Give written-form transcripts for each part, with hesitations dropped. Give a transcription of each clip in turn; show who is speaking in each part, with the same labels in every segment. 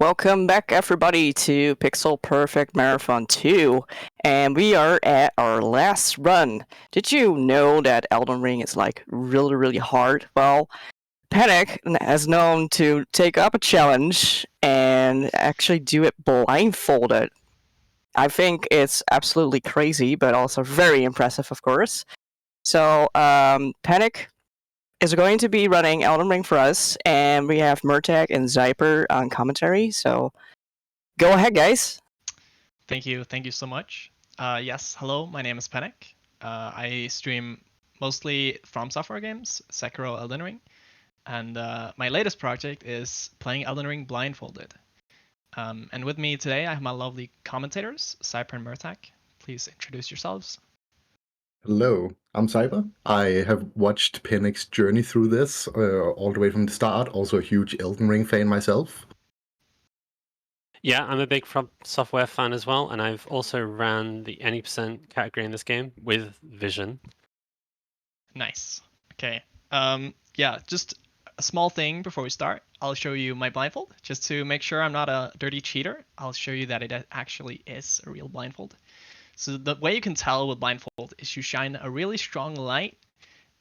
Speaker 1: Welcome back, everybody, to Pixel Perfect Marathon 2, and we are at our last run. Did you know that Elden Ring is like really hard? Well, Pennek has known to take up a challenge and actually do it blindfolded. I think it's absolutely crazy, but also very impressive, of course. So, Pennek is going to be running Elden Ring for us, and we have Murtag and Zyper on commentary, so go ahead, guys.
Speaker 2: Thank you so much. Yes, hello, my name is Pennek. I stream mostly From Software games, Sekiro, Elden Ring, and my latest project is playing Elden Ring blindfolded. And with me today, I have my lovely commentators, Cyper and Murtag. Please introduce yourselves.
Speaker 3: Hello, I'm Cyber. I have watched Pennek's journey through this all the way from the start. Also a huge Elden Ring fan myself.
Speaker 4: Yeah, I'm a big From Software fan as well, and I've also ran the any percent category in this game with Vision.
Speaker 2: Nice. Okay. Yeah, just a small thing before we start. I'll show you my blindfold, just to make sure I'm not a dirty cheater. I'll show you that it actually is a real blindfold. So the way you can tell with blindfold is you shine a really strong light,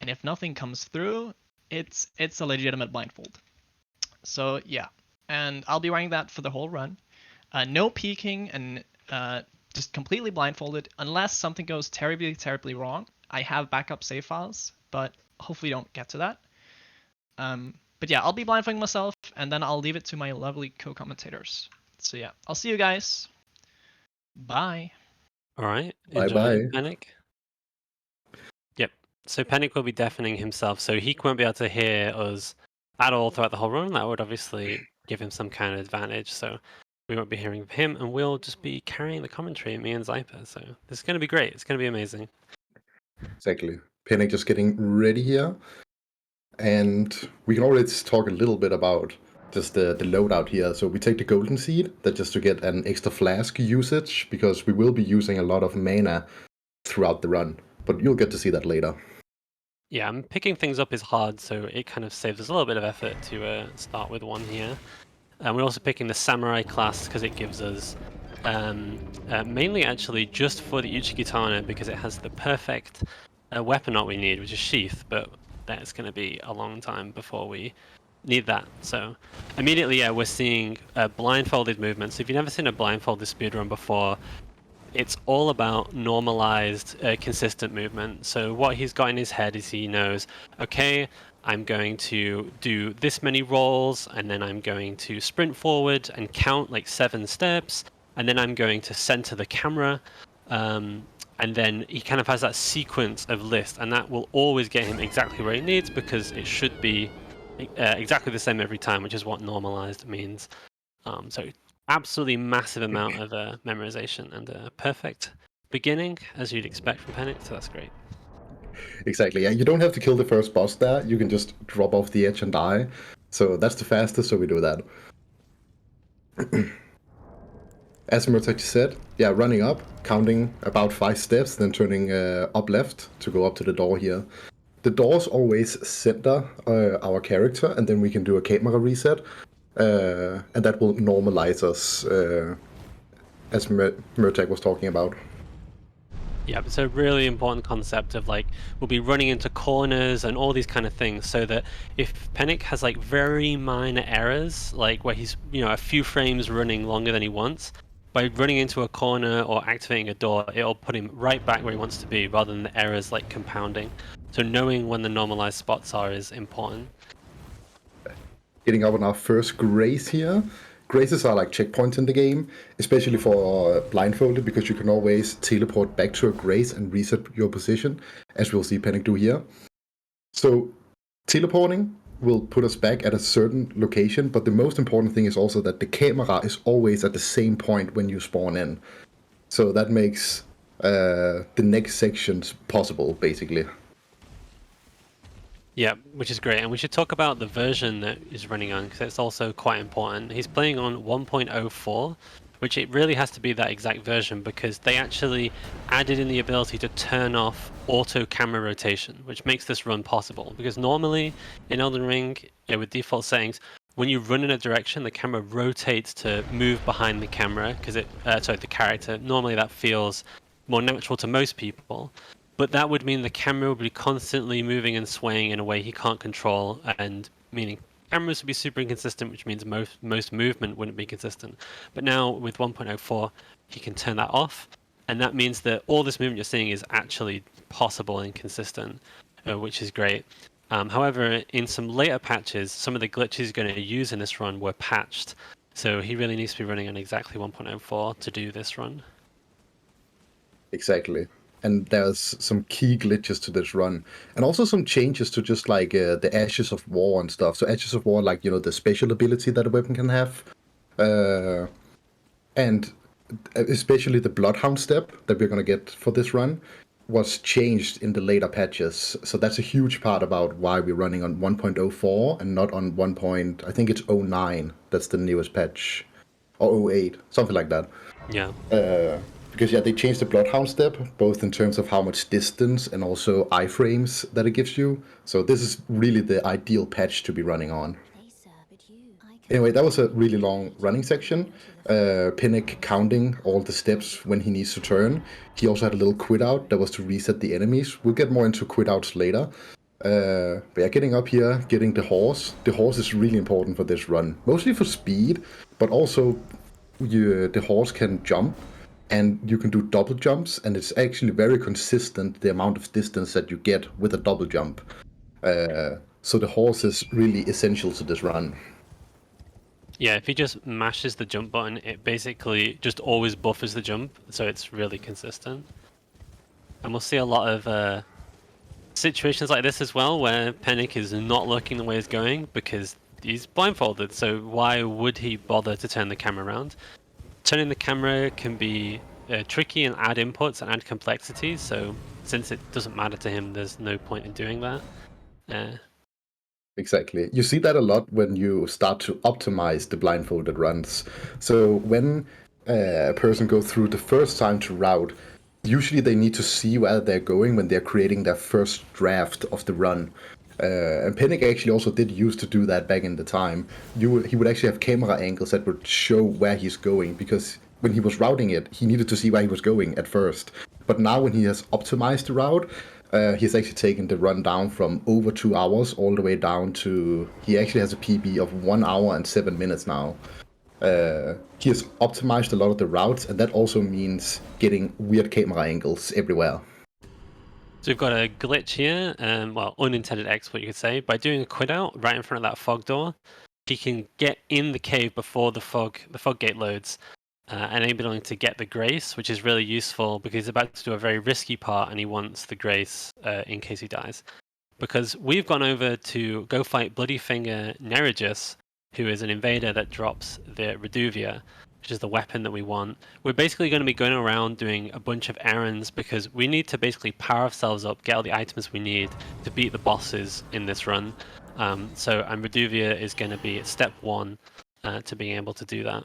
Speaker 2: and if nothing comes through, it's a legitimate blindfold. So yeah, and I'll be wearing that for the whole run. No peeking and just completely blindfolded unless something goes terribly wrong. I have backup save files, but hopefully don't get to that. But yeah, I'll be blindfolding myself, and then I'll leave it to my lovely co-commentators. So yeah, I'll see you guys. Bye.
Speaker 4: All right.
Speaker 3: Bye-bye.
Speaker 4: Pennek. Yep. So Pennek will be deafening himself, so he won't be able to hear us at all throughout the whole run. That would obviously give him some kind of advantage. So we won't be hearing him, and we'll just be carrying the commentary, me and Zyper. So this is going to be great. It's going to be amazing.
Speaker 3: Exactly. Pennek just getting ready here. And we can already talk a little bit about just the loadout here. So we take the golden seed, that just to get an extra flask usage, because we will be using a lot of mana throughout the run. But you'll get to see that later.
Speaker 4: Yeah, picking things up is hard, so it kind of saves us a little bit of effort to start with one here. And we're also picking the Samurai class because it gives us mainly actually just for the Uchikitana, because it has the perfect weapon art we need, which is Sheath, but that's going to be a long time before we need that. So immediately, yeah, we're seeing blindfolded movements. So if you've never seen a blindfolded speedrun before, it's all about normalized, consistent movement. So what he's got in his head is he knows, okay, I'm going to do this many rolls, and then I'm going to sprint forward and count like 7 steps, and then I'm going to center the camera, and then he kind of has that sequence of list, and that will always get him exactly where he needs, because it should be exactly the same every time, which is what normalized means. So absolutely massive amount of memorization and a perfect beginning, as you'd expect from Pennek, so that's great.
Speaker 3: Exactly. Yeah, you don't have to kill the first boss there. You can just drop off the edge and die. So that's the fastest, so we do that. As Murtag said, yeah, running up, counting about 5 steps, then turning up left to go up to the door here. The doors always center our character, and then we can do a camera reset, and that will normalize us, as Murtag was talking about.
Speaker 4: Yeah, it's a really important concept of like, we'll be running into corners and all these kind of things, so that if Pennek has like very minor errors, like where he's, a few frames running longer than he wants, by running into a corner or activating a door, it'll put him right back where he wants to be, rather than the errors like compounding. So knowing when the normalized spots are is important.
Speaker 3: Getting up on our first grace here. Graces are like checkpoints in the game, especially for blindfolded, because you can always teleport back to a grace and reset your position, as we'll see Pennek do here. So teleporting will put us back at a certain location, but the most important thing is also that the camera is always at the same point when you spawn in. So that makes the next sections possible, basically.
Speaker 4: Yeah, which is great, and we should talk about the version that is running on, because it's also quite important. He's playing on 1.04, which it really has to be that exact version, because they actually added in the ability to turn off auto camera rotation, which makes this run possible. Because normally in Elden Ring, with default settings, when you run in a direction, the camera rotates to move behind the camera because the character. Normally that feels more natural to most people, but that would mean the camera would be constantly moving and swaying in a way he can't control, and meaning cameras would be super inconsistent, which means most movement wouldn't be consistent. But now with 1.04, he can turn that off, and that means that all this movement you're seeing is actually possible and consistent, which is great. However, in some later patches, some of the glitches he's going to use in this run were patched, so he really needs to be running on exactly 1.04 to do this run.
Speaker 3: Exactly. And there's some key glitches to this run, and also some changes to just like the Ashes of War and stuff. So Ashes of War, like the special ability that a weapon can have, and especially the Bloodhound step that we're gonna get for this run was changed in the later patches. So that's a huge part about why we're running on 1.04 and not on 1. I think it's 09. That's the newest patch, or 08, something like that.
Speaker 4: Yeah.
Speaker 3: Because they changed the Bloodhound step, both in terms of how much distance and also iframes that it gives you. So this is really the ideal patch to be running on. Anyway, that was a really long running section. Pennek counting all the steps when he needs to turn. He also had a little quit out that was to reset the enemies. We'll get more into quit outs later. But yeah, getting up here, getting the horse. The horse is really important for this run, mostly for speed, but also the horse can jump, and you can do double jumps, and it's actually very consistent the amount of distance that you get with a double jump. So the horse is really essential to this run.
Speaker 4: Yeah, if he just mashes the jump button, it basically just always buffers the jump, so it's really consistent. And we'll see a lot of situations like this as well, where Pennek is not looking the way he's going because he's blindfolded, so why would he bother to turn the camera around? Turning the camera can be tricky and add inputs and add complexity, so since it doesn't matter to him, there's no point in doing that.
Speaker 3: Exactly. You see that a lot when you start to optimize the blindfolded runs. So when a person goes through the first time to route, usually they need to see where they're going when they're creating their first draft of the run. And Pennek actually also did used to do that back in the time. He would actually have camera angles that would show where he's going, because when he was routing it, he needed to see where he was going at first. But now when he has optimized the route, he's actually taken the run down from over 2 hours all the way down to, he actually has a PB of 1 hour and 7 minutes now. He has optimized a lot of the routes, and that also means getting weird camera angles everywhere.
Speaker 4: So we've got a glitch here, well, unintended exploit you could say. By doing a quit out right in front of that fog door, he can get in the cave before the fog gate loads, enabling to get the grace, which is really useful because he's about to do a very risky part and he wants the grace in case he dies. Because we've gone over to go fight Bloodyfinger Neregus, who is an invader that drops the Reduvia, which is the weapon that we want. We're basically going to be going around doing a bunch of errands because we need to basically power ourselves up, get all the items we need to beat the bosses in this run. And Reduvia is going to be step 1 to being able to do that.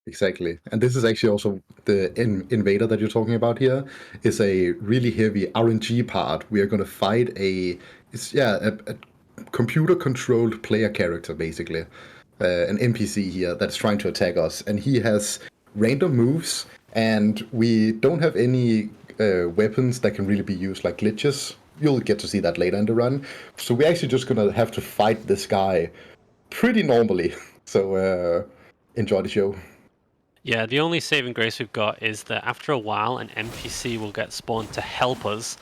Speaker 3: Exactly. And this is actually also the invader that you're talking about here is a really heavy RNG part. We are going to fight a computer-controlled player character, basically. An NPC here that's trying to attack us. And he has random moves, and we don't have any weapons that can really be used like glitches. You'll get to see that later in the run. So we're actually just going to have to fight this guy pretty normally. So enjoy the show.
Speaker 4: Yeah, the only saving grace we've got is that after a while, an NPC will get spawned to help us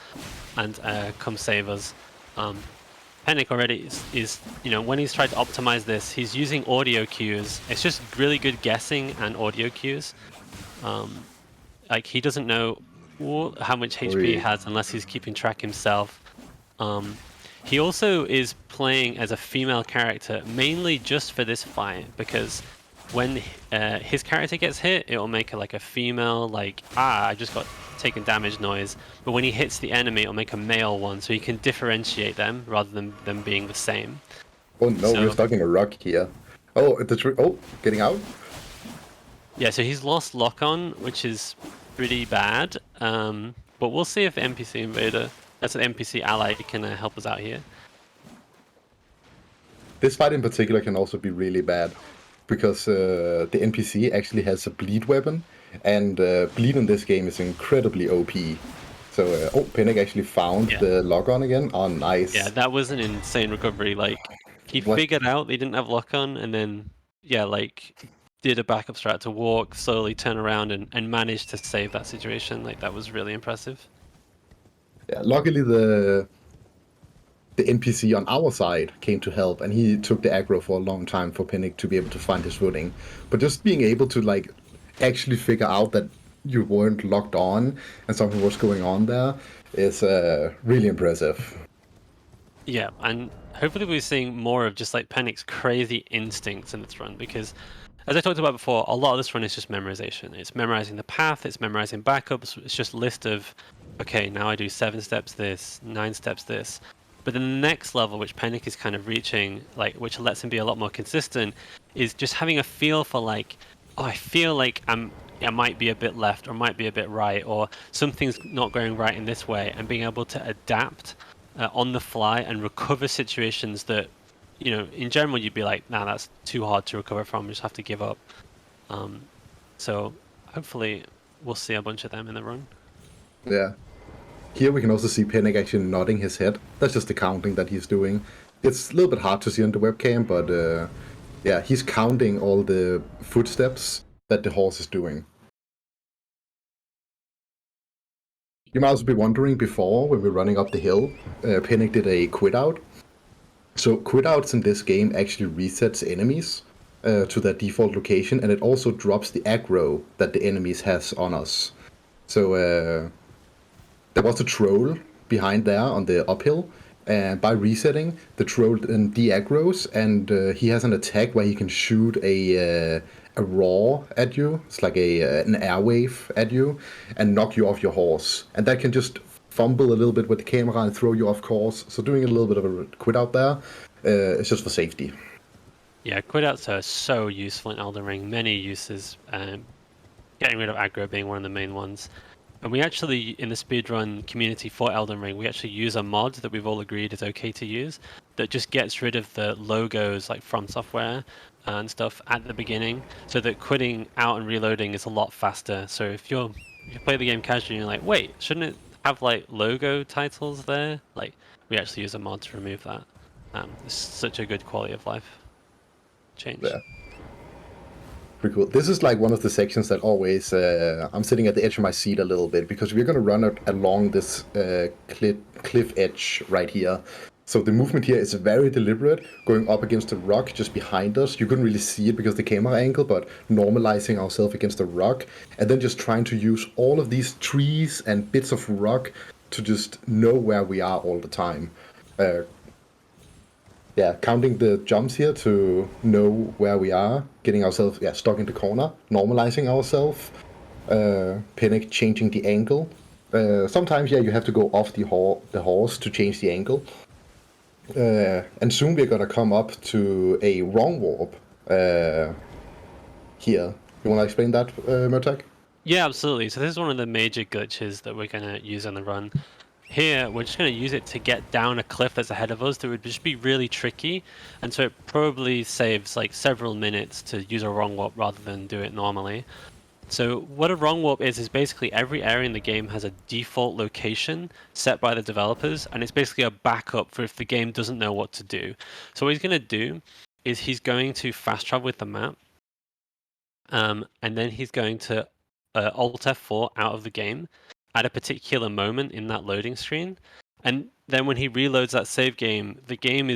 Speaker 4: and come save us. Pennek already is, when he's tried to optimize this, he's using audio cues. It's just really good guessing and audio cues. Like, he doesn't know how much HP he has unless he's keeping track himself. He also is playing as a female character, mainly just for this fight, because when his character gets hit, it will make a female, I just got taken damage noise. But when he hits the enemy, it'll make a male one, so he can differentiate them rather than them being the same.
Speaker 3: Oh no, we're stuck in a rock here. Oh, getting out?
Speaker 4: Yeah, so he's lost lock-on, which is pretty bad. But we'll see if NPC Invader, that's an NPC ally, can help us out here.
Speaker 3: This fight in particular can also be really bad, because the NPC actually has a bleed weapon, and bleed in this game is incredibly OP. So, Pennek actually found the lock-on again. Oh, nice.
Speaker 4: Yeah, that was an insane recovery. Like, he figured out they didn't have lock-on, and then, like, did a backup strat to walk, slowly turn around, and managed to save that situation. Like, that was really impressive.
Speaker 3: Yeah, luckily the NPC on our side came to help, and he took the aggro for a long time for Pennek to be able to find his footing. But just being able to, like, actually figure out that you weren't locked on and something was going on there is really impressive.
Speaker 4: Yeah, and hopefully we're seeing more of just like Pennek's crazy instincts in this run, because as I talked about before, a lot of this run is just memorization. It's memorizing the path, it's memorizing backups, it's just a list of, okay, now I do 7 steps this, 9 steps this. But then the next level, which Pennek is kind of reaching, like, which lets him be a lot more consistent, is just having a feel for, like, oh, I feel like I might be a bit left or might be a bit right, or something's not going right in this way, and being able to adapt on the fly and recover situations that, in general you'd be like, nah, that's too hard to recover from, you just have to give up. So hopefully we'll see a bunch of them in the run.
Speaker 3: Yeah. Here we can also see Pennek actually nodding his head. That's just the counting that he's doing. It's a little bit hard to see on the webcam, but yeah, he's counting all the footsteps that the horse is doing. You might also be wondering, before, when we're running up the hill, Pennek did a quit out. So quit outs in this game actually resets enemies to their default location, and it also drops the aggro that the enemies has on us. So there was a troll behind there on the uphill, and by resetting, the troll then de-aggros, and he has an attack where he can shoot a roar at you. It's like an airwave at you, and knock you off your horse. And that can just fumble a little bit with the camera and throw you off course. So doing a little bit of a quit out there is just for safety.
Speaker 4: Yeah, quit outs are so useful in Elden Ring. Many uses, getting rid of aggro being one of the main ones. And we actually, in the speedrun community for Elden Ring, we actually use a mod that we've all agreed is okay to use that just gets rid of the logos like From Software and stuff at the beginning, so that quitting out and reloading is a lot faster. So if you play the game casually and you're like, wait, shouldn't it have like logo titles there? Like, we actually use a mod to remove that. It's such a good quality of life change.
Speaker 3: Yeah. Pretty cool. This is like one of the sections that always I'm sitting at the edge of my seat a little bit, because we're going to run along this cliff edge right here. So the movement here is very deliberate, going up against the rock just behind us. You couldn't really see it because of the camera angle, but normalizing ourselves against the rock, and then just trying to use all of these trees and bits of rock to just know where we are all the time. Yeah, counting the jumps here to know where we are, getting ourselves stuck in the corner, normalizing ourselves, Pennek changing the angle. Sometimes, you have to go off the horse to change the angle. And soon we're gonna come up to a wrong warp here. You wanna explain that, Murtak?
Speaker 4: Yeah, absolutely. So this is one of the major glitches that we're going to use on the run. Here, we're just going to use it to get down a cliff that's ahead of us that would just be really tricky, and so it probably saves like several minutes to use a wrong warp rather than do it normally. So what a wrong warp is basically every area in the game has a default location set by the developers, and it's basically a backup for if the game doesn't know what to do. So what he's going to do is he's going to fast travel with the map, and then he's going to Alt F4 out of the game at a particular moment in that loading screen, and then when he reloads that save game, the game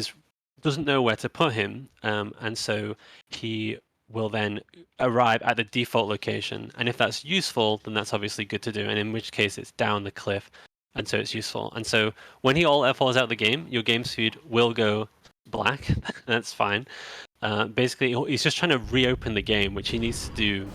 Speaker 4: doesn't know where to put him, and so he will then arrive at the default location. And if that's useful, then that's obviously good to do, and in which case it's down the cliff, and so it's useful. And so when he Alt F4s out the game, your game speed will go black. That's fine. Basically, he's just trying to reopen the game, which he needs to do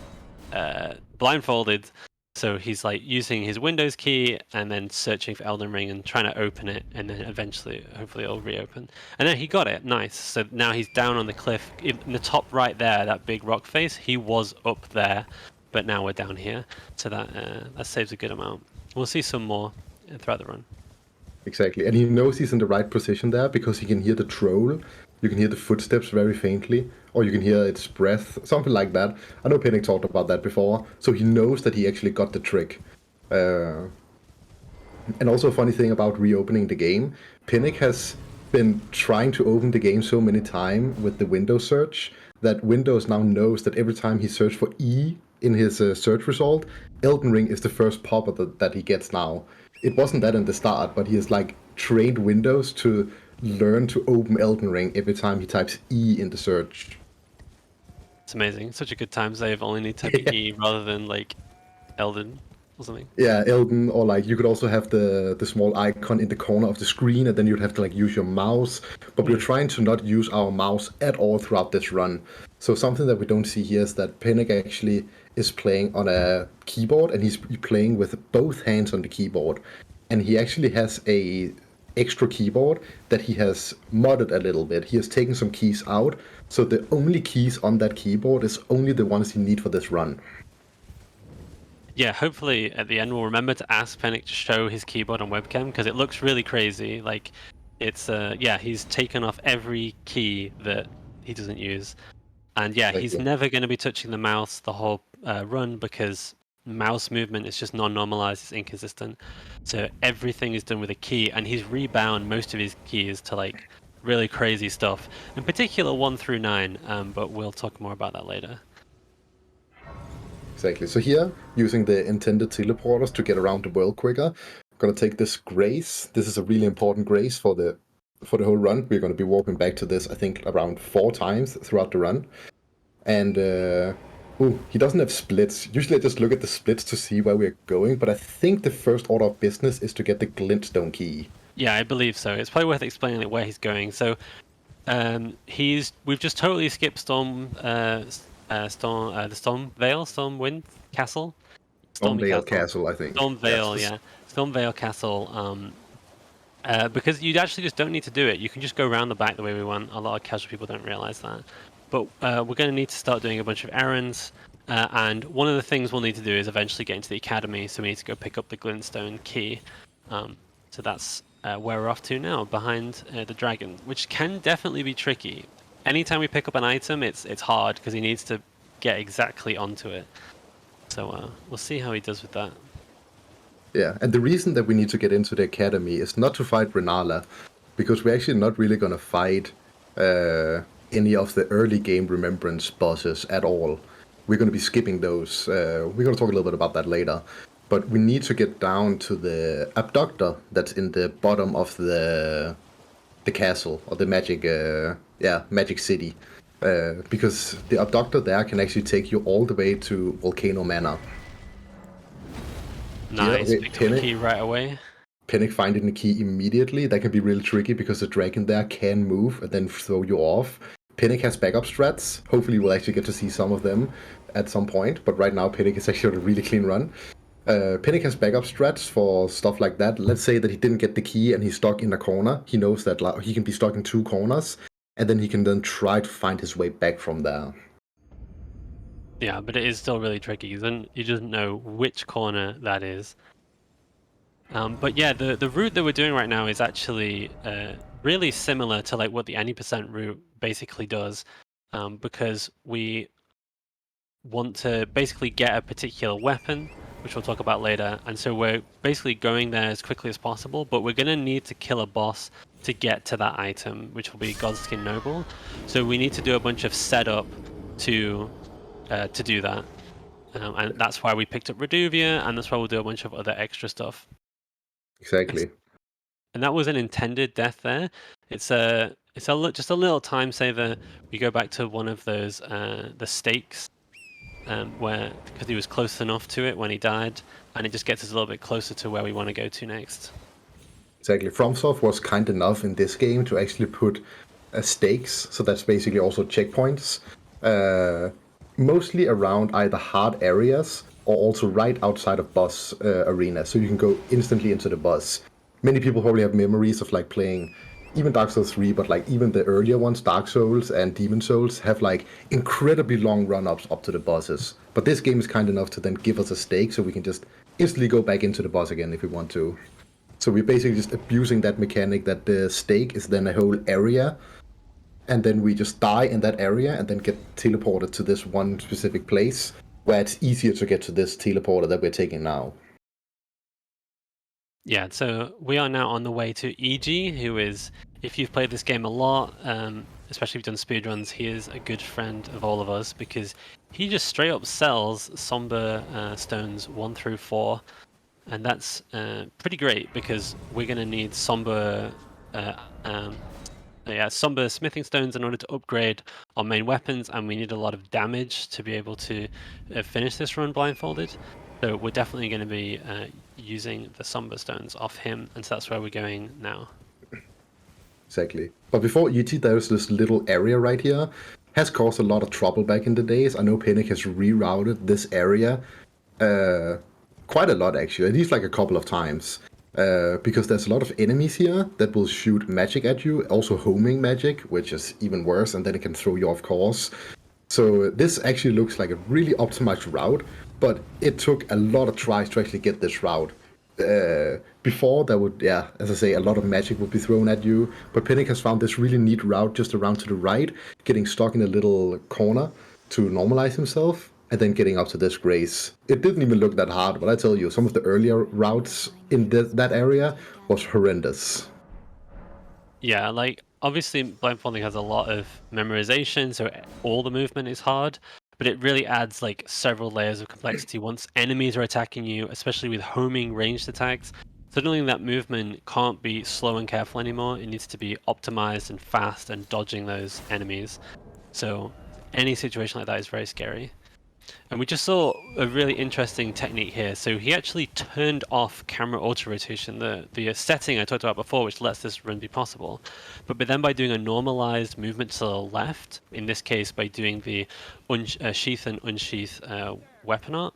Speaker 4: blindfolded. So he's like using his Windows key and then searching for Elden Ring and trying to open it, and then eventually, hopefully, it'll reopen. And then he got it. Nice. So now he's down on the cliff in the top right there, that big rock face. He was up there, but now we're down here. So that saves a good amount. We'll see some more throughout the run.
Speaker 3: Exactly, and he knows he's in the right position there because he can hear the troll You can hear the footsteps very faintly, or you can hear its breath, something like that. I know Pennek talked about that before, so he knows that he actually got the trick. And also a funny thing about reopening the game, Pennek has been trying to open the game so many times with the Windows search that Windows now knows that every time he searches for E in his search result, Elden Ring is the first pop-up that he gets now. It wasn't that in the start, but he has like trained Windows to learn to open Elden Ring every time he types E in the search.
Speaker 4: It's amazing. Such a good time save. Only need to type E rather than like Elden or something.
Speaker 3: Yeah, Elden, or like you could also have the small icon in the corner of the screen, and then you'd have to like use your mouse. But we're trying to not use our mouse at all throughout this run. So something that we don't see here is that Pennek actually is playing on a keyboard, and he's playing with both hands on the keyboard. And he actually has a extra keyboard that he has modded a little bit. He has taken some keys out, so the only keys on that keyboard is only the ones you need for this run.
Speaker 4: Yeah, hopefully at the end we'll remember to ask Pennek to show his keyboard on webcam because it looks really crazy. Like, it's yeah, he's taken off every key that he doesn't use, and yeah, he's never going to be touching the mouse the whole run because mouse movement is just non-normalized, it's inconsistent. So everything is done with a key, and he's rebound most of his keys to like really crazy stuff, in particular 1 through 9. But we'll talk more about that later.
Speaker 3: Exactly. So here, using the intended teleporters to get around the world quicker, I'm gonna take this grace. This is a really important grace for the whole run. We're gonna be walking back to this, I think, around 4 times throughout the run. And he doesn't have splits. Usually I just look at the splits to see where we're going, but I think the first order of business is to get the glintstone key.
Speaker 4: Yeah, I believe so. It's probably worth explaining where he's going. So we've just totally skipped the Stormwind Castle.
Speaker 3: Stormvale Castle, I think.
Speaker 4: Stormvale, yeah. Stormvale Castle. Because you actually just don't need to do it. You can just go around the back the way we want. A lot of casual people don't realize that. But we're going to need to start doing a bunch of errands. And one of the things we'll need to do is eventually get into the academy. So we need to go pick up the glintstone key. So that's where we're off to now, behind the dragon, which can definitely be tricky. Anytime we pick up an item, it's hard because he needs to get exactly onto it. So we'll see how he does with that.
Speaker 3: Yeah, and the reason that we need to get into the academy is not to fight Renala, because we're actually not really going to fight any of the early game Remembrance bosses at all. We're going to be skipping those. We're going to talk a little bit about that later. But we need to get down to the abductor that's in the bottom of the castle, or the magic city. Because the abductor there can actually take you all the way to Volcano Manor.
Speaker 4: Nice, picked up the key right away.
Speaker 3: Pennek finding the key immediately, that can be really tricky because the dragon there can move and then throw you off. Pennek has backup strats. Hopefully we'll actually get to see some of them at some point, but right now Pennek is actually on a really clean run. Pennek has backup strats for stuff like that. Let's say that he didn't get the key and he's stuck in a corner. He knows that he can be stuck in 2 corners, and then he can then try to find his way back from there.
Speaker 4: Yeah, but it is still really tricky. You just know which corner that is. But yeah, the route that we're doing right now is actually really similar to like what the any % route basically does, because we want to basically get a particular weapon, which we'll talk about later, and so we're basically going there as quickly as possible, but we're going to need to kill a boss to get to that item, which will be Godskin Noble. So we need to do a bunch of setup to do that, and that's why we picked up Reduvia, and that's why we'll do a bunch of other extra stuff.
Speaker 3: Exactly.
Speaker 4: And that was an intended death there. It's just a little time saver. We go back to one of those the stakes, where because he was close enough to it when he died, and it just gets us a little bit closer to where we want to go to next.
Speaker 3: Exactly. FromSoft was kind enough in this game to actually put stakes, so that's basically also checkpoints, mostly around either hard areas or also right outside of boss arenas, so you can go instantly into the boss. Many people probably have memories of like playing even Dark Souls 3, but like even the earlier ones, Dark Souls and Demon Souls, have like incredibly long run-ups up to the bosses. But this game is kind enough to then give us a stake, so we can just instantly go back into the boss again if we want to. So we're basically just abusing that mechanic that the stake is then a whole area, and then we just die in that area and then get teleported to this one specific place where it's easier to get to this teleporter that we're taking now.
Speaker 4: Yeah, so we are now on the way to EG, who is, if you've played this game a lot, especially if you've done speedruns, he is a good friend of all of us because he just straight up sells somber stones 1 through 4, and that's pretty great because we're going to need somber somber smithing stones in order to upgrade our main weapons, and we need a lot of damage to be able to finish this run blindfolded. So we're definitely going to be using the somber stones off him, and so that's where we're going now.
Speaker 3: Exactly. But before EG, there's this little area right here. Has caused a lot of trouble back in the days. I know Pennek has rerouted this area quite a lot, actually, at least like a couple of times. Because there's a lot of enemies here that will shoot magic at you, also homing magic, which is even worse, and then it can throw you off course. So this actually looks like a really optimized route, but it took a lot of tries to actually get this route. Before that would, as I say, a lot of magic would be thrown at you, but Pennek has found this really neat route just around to the right, getting stuck in a little corner to normalize himself, and then getting up to this grace. It didn't even look that hard, but I tell you, some of the earlier routes in that area was horrendous.
Speaker 4: Yeah, like obviously blindfolding has a lot of memorization, so all the movement is hard, but it really adds like several layers of complexity once enemies are attacking you, especially with homing ranged attacks. Suddenly that movement can't be slow and careful anymore. It needs to be optimized and fast and dodging those enemies. So any situation like that is very scary. And we just saw a really interesting technique here. So he actually turned off camera auto-rotation, the setting I talked about before, which lets this run be possible. But then by doing a normalized movement to the left, in this case by doing the sheath and unsheath weapon art,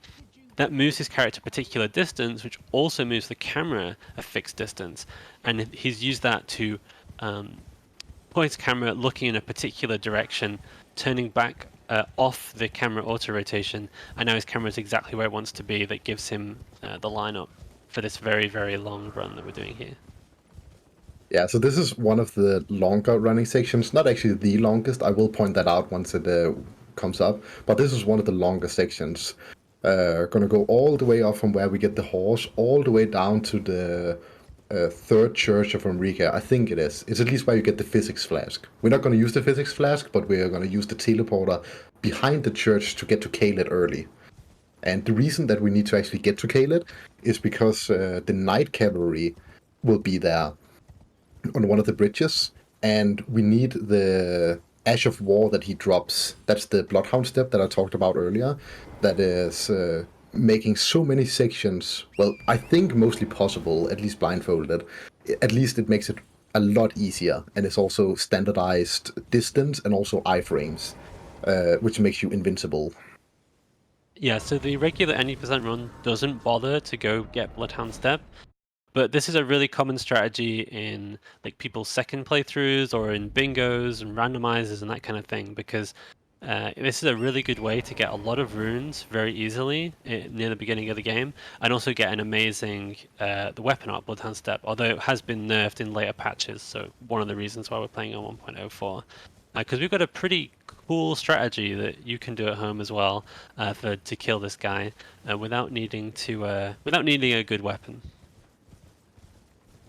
Speaker 4: that moves his character a particular distance, which also moves the camera a fixed distance. And he's used that to point his camera looking in a particular direction, turning back off the camera auto rotation, and now his camera is exactly where it wants to be. That gives him the lineup for this very, very long run that we're doing here.
Speaker 3: Yeah, so this is one of the longer running sections. Not actually the longest. I will point that out once it comes up. But this is one of the longer sections. Gonna go all the way up from where we get the horse, all the way down to the third church of Enrique. I think it is. It's at least where you get the physics flask. We're not gonna use the physics flask, but we're gonna use the teleporter behind the church to get to Caelid early. And the reason that we need to actually get to Caelid is because the Knight Cavalry will be there on one of the bridges, and we need the Ash of War that he drops. That's the Bloodhound step that I talked about earlier. That is making so many sections, well, I think mostly possible, at least blindfolded. At least it makes it a lot easier, and it's also standardized distance and also iframes, which makes you invincible.
Speaker 4: Yeah, so the regular 90% run doesn't bother to go get Bloodhound Step, but this is a really common strategy in like people's second playthroughs or in bingos and randomizers and that kind of thing, because this is a really good way to get a lot of runes very easily near the beginning of the game, and also get an amazing the weapon art Bloodhound Step, although it has been nerfed in later patches, so one of the reasons why we're playing on 1.04. Because we've got a pretty cool strategy that you can do at home as well to kill this guy without needing a good weapon.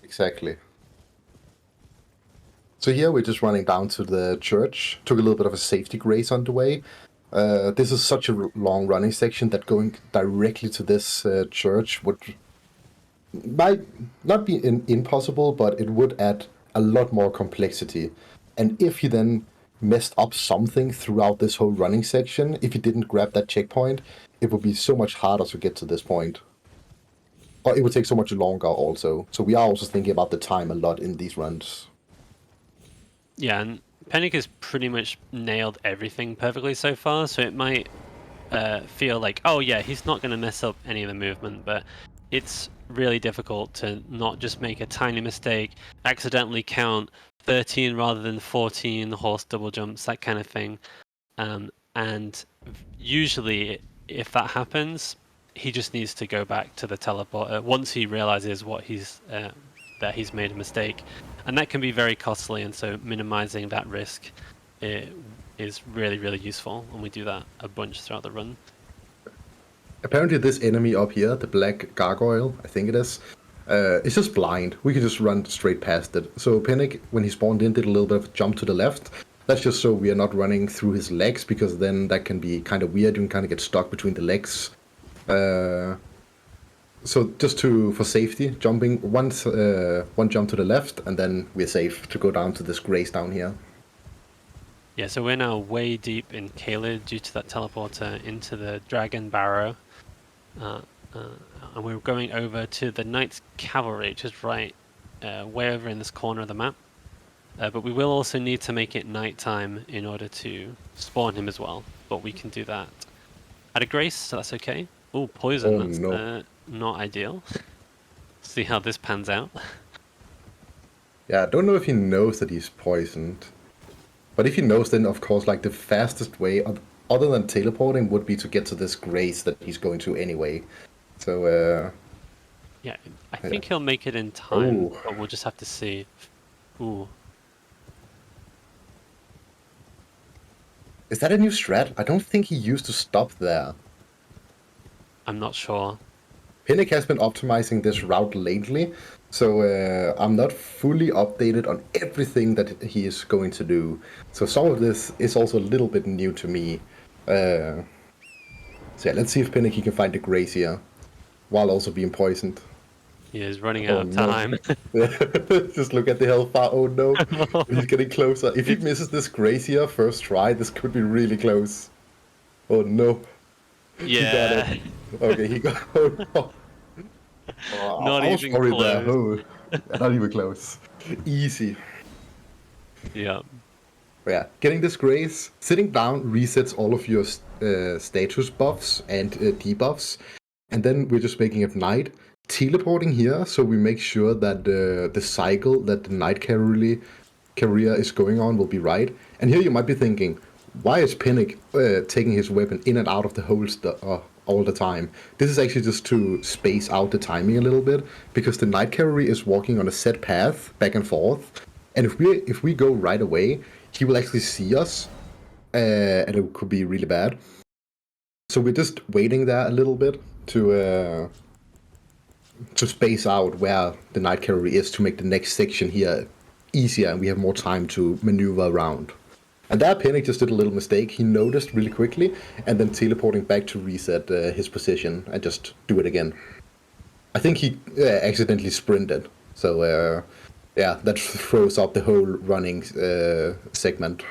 Speaker 3: Exactly. So here we're just running down to the church. Took a little bit of a safety grace on the way. This is such a long running section that going directly to this church might not be impossible, but it would add a lot more complexity. And if you then messed up something throughout this whole running section, if you didn't grab that checkpoint, it would be so much harder to get to this point. Or it would take so much longer also. So we are also thinking about the time a lot in these runs.
Speaker 4: Yeah, and Pennek has pretty much nailed everything perfectly so far, so it might feel like, oh yeah, he's not going to mess up any of the movement, but it's really difficult to not just make a tiny mistake, accidentally count 13 rather than 14 horse double jumps, that kind of thing. And usually, if that happens, he just needs to go back to the teleporter once he realizes what he's that he's made a mistake, and that can be very costly. And so minimizing that risk is really, really useful, and we do that a bunch throughout the run.
Speaker 3: Apparently this enemy up here, the black gargoyle, I think it is, it's just blind. We can just run straight past it. So Pennek, when he spawned in, did a little bit of a jump to the left. That's just so we are not running through his legs, because then that can be kind of weird. You can kind of get stuck between the legs. So just for safety, jumping one jump to the left, and then we're safe to go down to this grace down here.
Speaker 4: Yeah, so we're now way deep in Caelid due to that teleporter into the Dragon Barrow. And we're going over to the Knight's Cavalry, which is right way over in this corner of the map. But we will also need to make it nighttime in order to spawn him as well. But we can do that at a grace, so that's okay. Oh, poison,
Speaker 3: Oh,
Speaker 4: that's
Speaker 3: no.
Speaker 4: not ideal. See how this pans out.
Speaker 3: Yeah, I don't know if he knows that he's poisoned. But if he knows, then of course, like the fastest way, other than teleporting, would be to get to this grace that he's going to anyway. So,
Speaker 4: Yeah, I think he'll make it in time,
Speaker 3: Ooh.
Speaker 4: but we'll just have to see. Ooh.
Speaker 3: is that a new strat? I don't think he used to stop there.
Speaker 4: I'm not sure.
Speaker 3: Pennek has been optimizing this route lately, so I'm not fully updated on everything that he is going to do. So some of this is also a little bit new to me. So yeah, let's see if Pennek he can find the grace here, while also being poisoned.
Speaker 4: He is running
Speaker 3: Oh,
Speaker 4: out of
Speaker 3: no.
Speaker 4: time.
Speaker 3: Just look at the hellfire. Oh no, he's getting closer. If he misses this grace here first try, this could be really close. Oh no.
Speaker 4: Yeah.
Speaker 3: He got it. Okay, he got. Oh, no. Oh,
Speaker 4: Not
Speaker 3: I was
Speaker 4: even
Speaker 3: worried there.
Speaker 4: close.
Speaker 3: Oh, not even close. Easy.
Speaker 4: Yeah.
Speaker 3: But yeah, getting this grace, sitting down resets all of your status buffs and debuffs, and then we're just making it night. Teleporting here, so we make sure that the cycle that the night career is going on will be right. And here you might be thinking, why is Pennek taking his weapon in and out of the holster all the time? This is actually just to space out the timing a little bit, because the night cavalry is walking on a set path back and forth, and if we go right away, he will actually see us, and it could be really bad. So we're just waiting there a little bit to space out where the night cavalry is, to make the next section here easier, and we have more time to maneuver around. And there, Pennek just did a little mistake. He noticed really quickly, and then teleporting back to reset his position and just do it again. I think he accidentally sprinted. So, yeah, that throws up the whole running segment.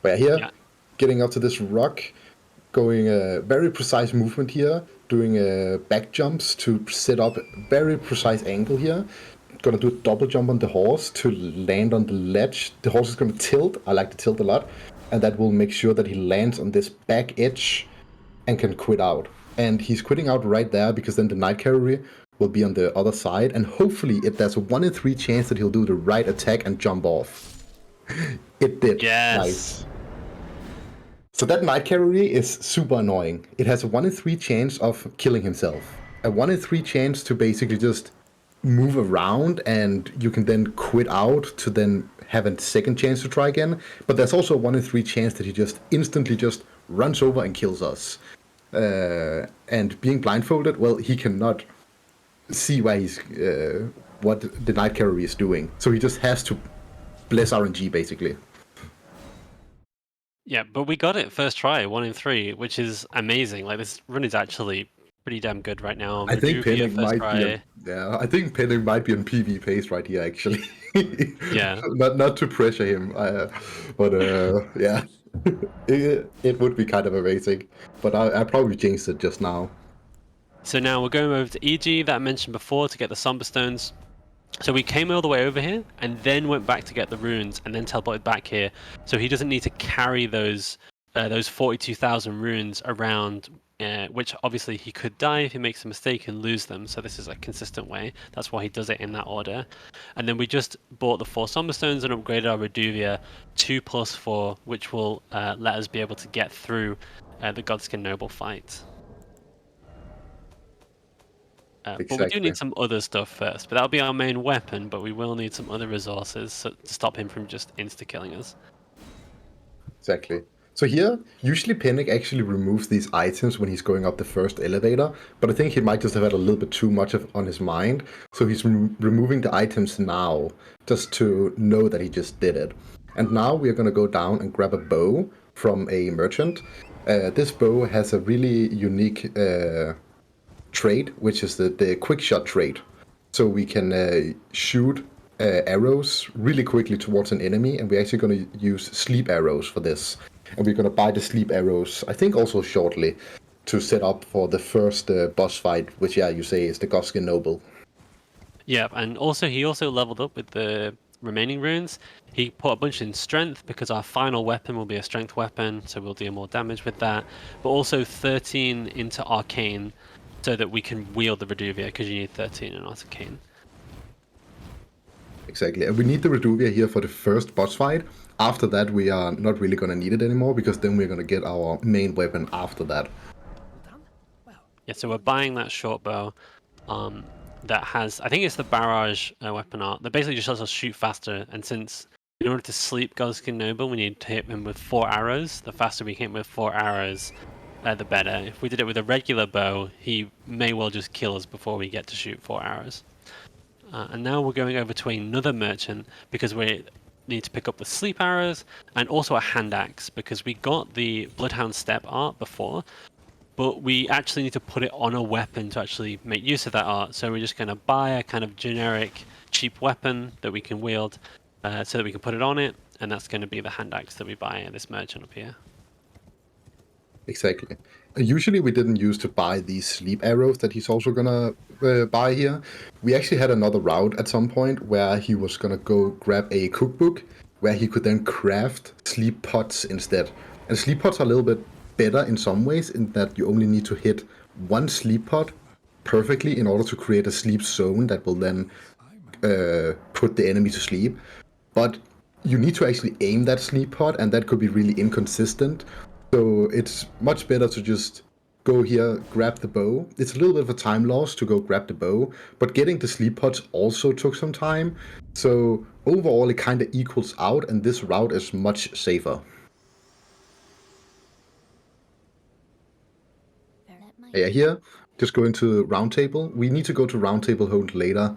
Speaker 3: But here,
Speaker 4: Yeah.
Speaker 3: getting up to this rock, going very precise movement here, doing back jumps to set up very precise angle here. Gonna do a double jump on the horse to land on the ledge. The horse is gonna tilt. I like to tilt a lot, and that will make sure that he lands on this back edge and can quit out. And he's quitting out right there, because then the night cavalry will be on the other side, and hopefully there's a 1 in 3 chance that he'll do the right attack and jump off. It did.
Speaker 4: Yes.
Speaker 3: Nice. So that night cavalry is super annoying. It has a 1 in 3 chance of killing himself. A 1 in 3 chance to basically just move around, and you can then quit out to then have a second chance to try again. But there's also a 1 in 3 chance that he just instantly just runs over and kills us. And being blindfolded, well, he cannot see where he's what the night cavalry is doing. So he just has to bless RNG basically.
Speaker 4: Yeah, but we got it first try, 1 in 3, which is amazing. Like, this run is actually pretty damn good right now.
Speaker 3: I think
Speaker 4: Reduvia
Speaker 3: Pennek
Speaker 4: first
Speaker 3: might
Speaker 4: try.
Speaker 3: I think Pennek might be on PV pace right here, actually.
Speaker 4: Yeah.
Speaker 3: not to pressure him, but yeah, it would be kind of amazing. But I probably jinxed it just now.
Speaker 4: So now we're going over to EG that I mentioned before to get the Somber Stones. So we came all the way over here and then went back to get the runes and then teleported back here. So he doesn't need to carry those 42,000 runes around, which obviously he could die if he makes a mistake and lose them. So this is a consistent way. That's why he does it in that order. And then we just bought the 4 Somber Stones and upgraded our Reduvia 2+4, which will let us be able to get through the Godskin Noble fight. But we do
Speaker 3: Exactly.
Speaker 4: need some other stuff first. But that'll be our main weapon, but we will need some other resources to stop him from just insta-killing us.
Speaker 3: Exactly. So here, usually Pennek actually removes these items when he's going up the first elevator, but I think he might just have had a little bit too much on his mind, so he's removing the items now, just to know that he just did it. And now we are going to go down and grab a bow from a merchant. This bow has a really unique trait, which is the quick shot trait. So we can shoot arrows really quickly towards an enemy, and we're actually going to use sleep arrows for this. And we're going to buy the sleep arrows, I think also shortly, to set up for the first boss fight, which, yeah, you say is the Goskin Noble.
Speaker 4: Yeah, and also he also leveled up with the remaining runes. He put a bunch in strength because our final weapon will be a strength weapon, so we'll deal more damage with that. But also 13 into arcane, so that we can wield the Reduvia, because you need 13 in arcane.
Speaker 3: Exactly, and we need the Reduvia here for the first boss fight. After that, we are not really going to need it anymore, because then we're going to get our main weapon after that.
Speaker 4: Yeah, so we're buying that short bow. That has, I think it's the barrage weapon art that basically just lets us shoot faster. And since in order to sleep Goskin Noble, we need to hit him with 4 arrows. The faster we hit him with 4 arrows, the better. If we did it with a regular bow, he may well just kill us before we get to shoot 4 arrows. And now we're going over to another merchant because we need to pick up the sleep arrows and also a hand axe because we got the Bloodhound Step art before. But we actually need to put it on a weapon to actually make use of that art. So we're just going to buy a kind of generic cheap weapon that we can wield so that we can put it on it. And that's going to be the hand axe that we buy at this merchant up here.
Speaker 3: Exactly. Usually we didn't use to buy these sleep arrows that he's also gonna buy here. We actually had another route at some point where he was gonna go grab a cookbook where he could then craft sleep pots instead. And sleep pots are a little bit better in some ways in that you only need to hit one sleep pot perfectly in order to create a sleep zone that will then put the enemy to sleep. But you need to actually aim that sleep pot, and that could be really inconsistent. So it's much better to just go here, grab the bow. It's a little bit of a time loss to go grab the bow, but getting the sleep pots also took some time. So overall, it kind of equals out, and this route is much safer. Yeah, here, just go into Roundtable. We need to go to Roundtable Hold later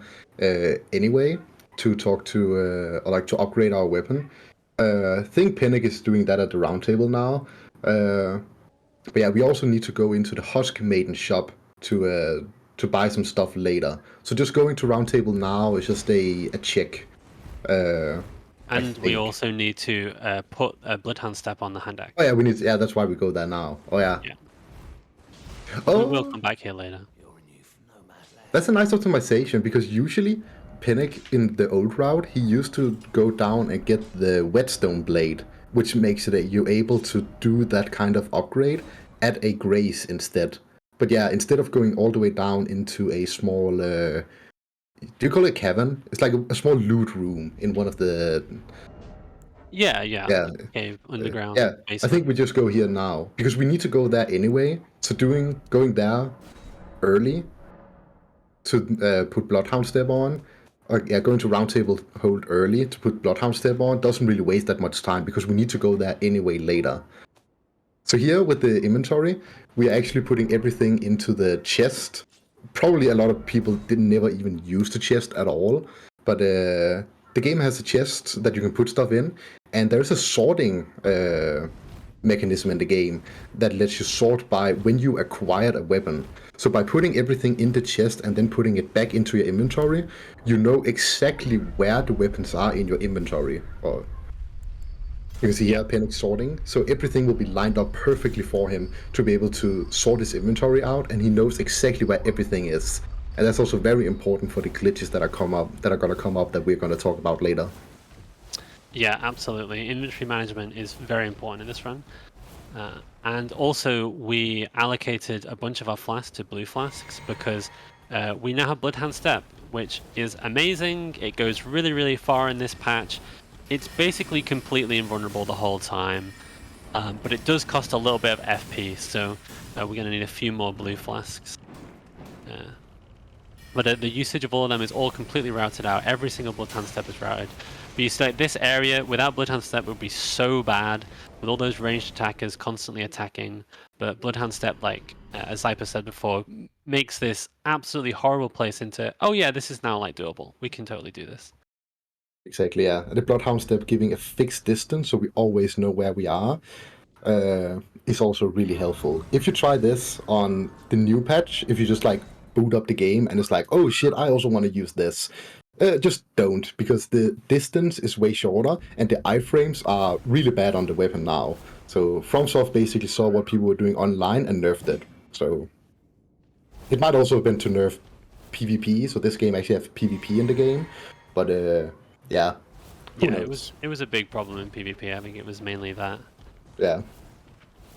Speaker 3: anyway to talk to, or like to upgrade our weapon. I think Pennek is doing that at the Roundtable now. But yeah, we also need to go into the Husk Maiden shop to buy some stuff later. So just going to Roundtable now is just a check.
Speaker 4: And we also need to put a Bloodhound Step on the hand axe.
Speaker 3: Oh yeah, we need. Yeah, that's why we go there now. Oh yeah.
Speaker 4: Yeah.
Speaker 3: Oh,
Speaker 4: We'll come back here later.
Speaker 3: That's a nice optimization because usually Pennek in the old route he used to go down and get the whetstone blade, which makes it that you're able to do that kind of upgrade at a grace instead. But yeah, instead of going all the way down into a small, do you call it cavern? It's like a small loot room in one of the.
Speaker 4: Yeah. Cave, underground.
Speaker 3: Yeah,
Speaker 4: basement.
Speaker 3: I think we just go here now because we need to go there anyway. So going there early to put Bloodhound Step on. Yeah, going to Roundtable Hold early to put Bloodhound Step on doesn't really waste that much time because we need to go there anyway later. So here with the inventory, we are actually putting everything into the chest. Probably a lot of people didn't never even use the chest at all, but the game has a chest that you can put stuff in, and there's a sorting mechanism in the game that lets you sort by when you acquired a weapon. So by putting everything in the chest and then putting it back into your inventory, you know exactly where the weapons are in your inventory. Or you can see here Pennek sorting, so everything will be lined up perfectly for him to be able to sort his inventory out, and he knows exactly where everything is. And that's also very important for the glitches that are gonna come up that we're gonna talk about later.
Speaker 4: Yeah, absolutely. Inventory management is very important in this run. And also, we allocated a bunch of our flasks to blue flasks because we now have Bloodhound Step, which is amazing. It goes really, really far in this patch. It's basically completely invulnerable the whole time, but it does cost a little bit of FP, so we're going to need a few more blue flasks. But the usage of all of them is all completely routed out. Every single Bloodhound Step is routed. But you see, like, this area without Bloodhound Step would be so bad, with all those ranged attackers constantly attacking. But Bloodhound Step, like as Zyper said before, makes this absolutely horrible place into, oh yeah, this is now like doable. We can totally do this.
Speaker 3: Exactly, yeah. The Bloodhound Step giving a fixed distance, so we always know where we are, is also really helpful. If you try this on the new patch, if you just like boot up the game and it's like, oh shit, I also want to use this, just don't, because the distance is way shorter and the iframes are really bad on the weapon now. So FromSoft basically saw what people were doing online and nerfed it. So it might also have been to nerf PvP, so this game actually has PvP in the game, but yeah. Who knows?
Speaker 4: It was a big problem in PvP. I think it was mainly that.
Speaker 3: Yeah.